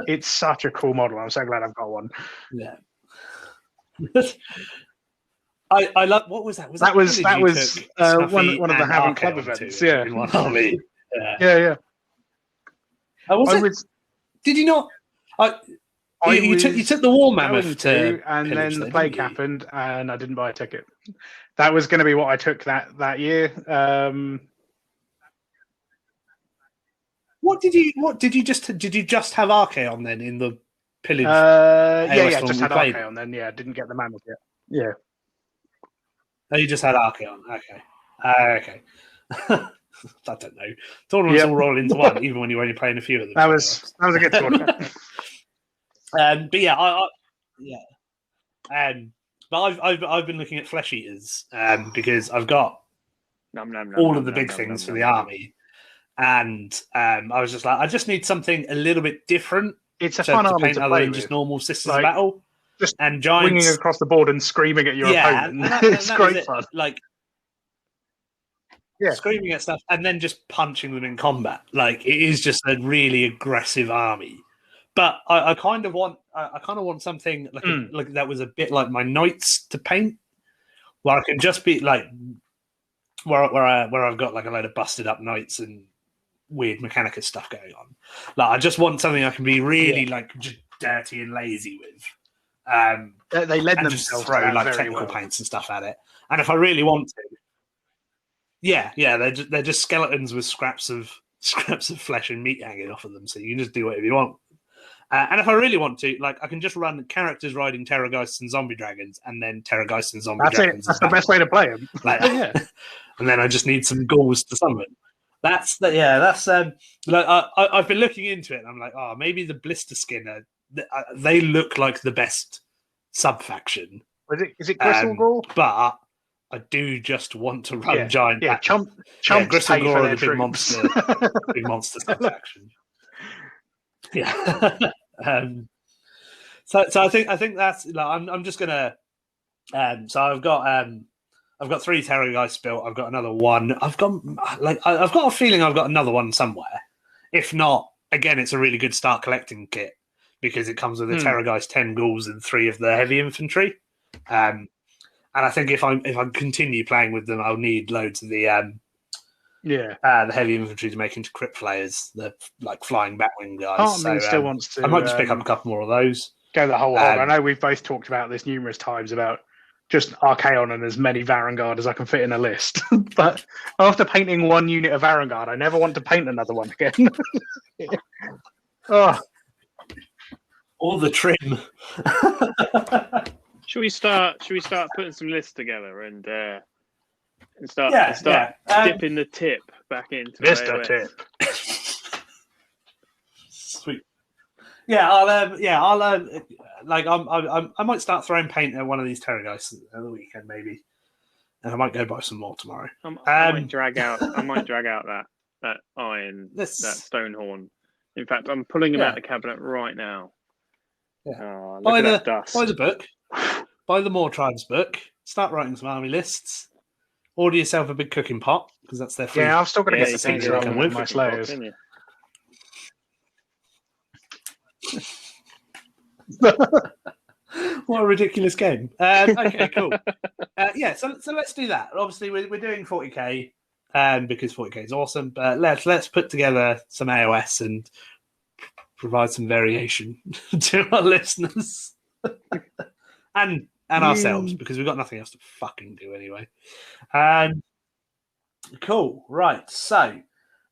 it's such a cool model. I'm so glad I've got one. Yeah. I love. What was that? That was one of the Haven Club events. Yeah. In one army. Yeah. Did you not? You took the War Mammoth to, and then the plague happened, and I didn't buy a ticket. That was going to be what I took that year. Did you just have Archaon then in the pillage? Just had Archaon then. Yeah, didn't get the Mammoth yet. Yeah. Oh, you just had Archaon. Okay. I don't know. Tournaments all roll into one, even when you're only playing a few of them. That was a good tournament. But yeah, but I've been looking at Flesh Eaters because I've got all of the big things for the army, and I was just like, I just need something a little bit different. It's a fun army to play with. Just normal Sisters of Battle, just and giants swinging across the board and screaming at your opponent. It's great fun. Screaming at stuff and then just punching them in combat. Like, it is just a really aggressive army. But I kind of want something like that was a bit like my Knights to paint, where I can just be like where I've got like a load of busted up Knights and weird Mechanicus stuff going on. Like, I just want something I can be really like just dirty and lazy with. They lend themselves just throw like technical paints and stuff at it. And if I really want to, they're just skeletons with scraps of flesh and meat hanging off of them, so you can just do whatever you want. And if I really want to, like, I can just run characters riding Terrorgeists and Zombie Dragons, and then Terrorgeists and Zombie Dragons. That's the best way to play them. Like, and then I just need some ghouls to summon. That's like I've been looking into it, and I'm like, oh, maybe the Blister Skinner. They look like the best sub faction. Is it Gristle Gore? But I do just want to run giant. Yeah, Chumps Gristle Gore, the big monster, big monster sub faction. Yeah. So I think that's like, I'm just gonna So I've got 3 Terrorgeists built. I've got another one. I've got a feeling I've got another one somewhere. If not, again, it's a really good start collecting kit because it comes with a Terrorgeist, 10 ghouls, and 3 of the heavy infantry. And I think if I continue playing with them, I'll need loads of the heavy infantry to make into crypt flayers, the like flying batwing guys. Part of me still wants to. I might just pick up a couple more of those. Go the whole hog. I know we've both talked about this numerous times about just Archaon and as many Varangard as I can fit in a list. But after painting one unit of Varangard, I never want to paint another one again. Oh. Or the trim. Should we start putting some lists together and start dipping the tip back into Mr. AOS? Tip. Sweet. I might start thrring paint at one of these Terrorgeists at the weekend maybe, and I might go buy some more tomorrow. I might drag out that iron, that Stonehorn. In fact, I'm pulling him out the cabinet right now. Yeah. Oh, buy dust. the book. Buy the More Tribes book. Start writing some army lists. Order yourself a big cooking pot because that's their free. Yeah, I've still got to get the pizza come with my slayers. What a ridiculous game. Okay, cool. So let's do that. Obviously, we're doing 40k because 40k is awesome. But let's put together some AOS and provide some variation to our listeners and ourselves because we've got nothing else to fucking do anyway. Cool. Right. So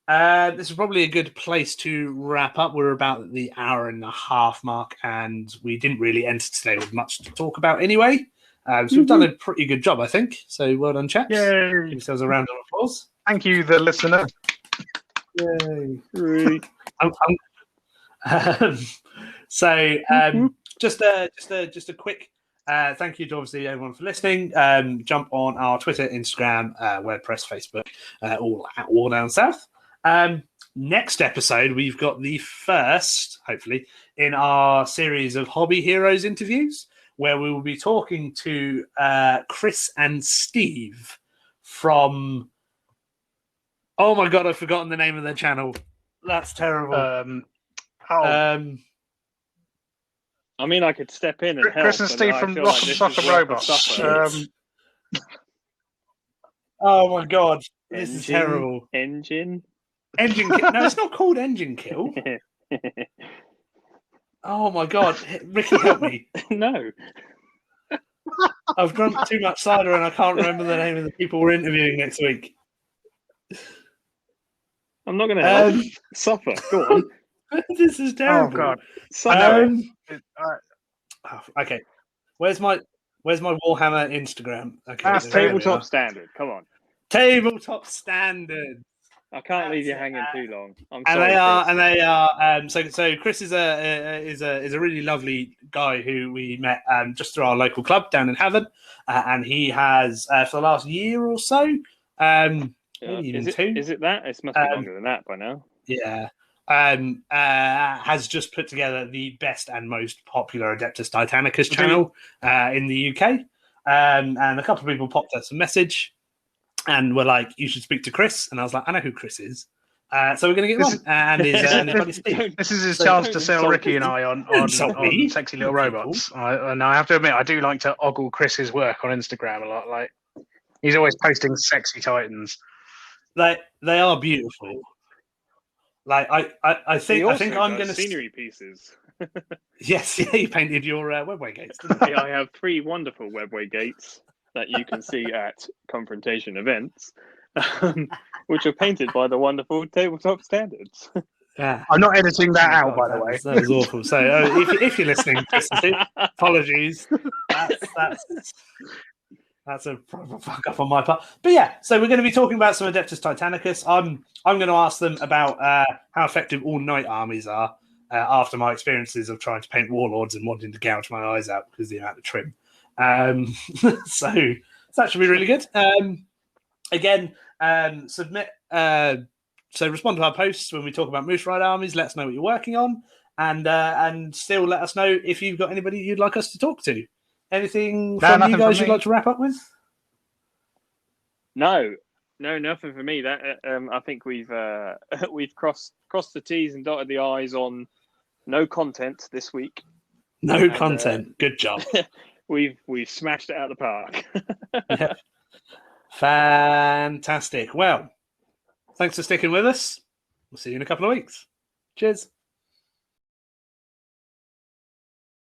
this is probably a good place to wrap up. We're about the hour and a half mark, and we didn't really enter today with much to talk about anyway. So we've done a pretty good job, I think. So well done, chaps. Yay. Give yourselves a round of applause. Thank you, the listener. Yay. Just a quick thank you to obviously everyone for listening. Jump on our Twitter, Instagram, WordPress, Facebook, all at War Down South. Next episode, we've got the first, hopefully, in our series of Hobby Heroes interviews, where we will be talking to Chris and Steve from. Oh my god, I've forgotten the name of their channel. That's terrible. I mean, I could step in and help. Chris and Steve from Rock and Soccer Robots. Oh my god, this is terrible. Engine Kill. No, it's not called Engine Kill. Oh my god, Ricky, help me. No. I've drunk too much cider and I can't remember the name of the people we're interviewing next week. I'm not going to help. Suffer. Go on. This is terrible. Oh god. Okay. Where's my Warhammer Instagram? Okay. That's Tabletop Standard. Come on. Tabletop Standard. I can't leave you hanging too long. I'm sorry. They are. So Chris is a really lovely guy who we met just through our local club down in Havant, and he has for the last year or so. Maybe even 2. Is it that? It must be longer than that by now. Yeah. Has just put together the best and most popular Adeptus Titanicus channel in the UK. And a couple of people popped us a message and were like, you should speak to Chris. And I was like, I know who Chris is. So we're going to get him on. And his buddy Steve. This is his chance to sell Ricky and I on Sexy Little Robots. And I have to admit, I do like to ogle Chris's work on Instagram a lot. Like, he's always posting sexy Titans. They are beautiful. Like I think I'm going to scenery pieces. Yes, yeah, you painted your webway gates. Didn't you? I have 3 wonderful webway gates that you can see at confrontation events, which are painted by the wonderful Tabletop Standards. Yeah, I'm not editing that out, by the way. That was awful. So if you're listening, apologies. That's a proper fuck up on my part. But yeah, so we're going to be talking about some Adeptus Titanicus. I'm going to ask them about how effective all night armies are after my experiences of trying to paint warlords and wanting to gouge my eyes out because of the amount of trim. So that should be really good. Again, submit. So respond to our posts when we talk about Moose Ride armies. Let us know what you're working on, and still let us know if you've got anybody you'd like us to talk to. anything from you guys you'd like to wrap up with? No, nothing for me. That I think we've crossed the T's and dotted the I's on no content this week. No content. Good job. We've smashed it out of the park. Yeah. Fantastic. Well, thanks for sticking with us. We'll see you in a couple of weeks. Cheers.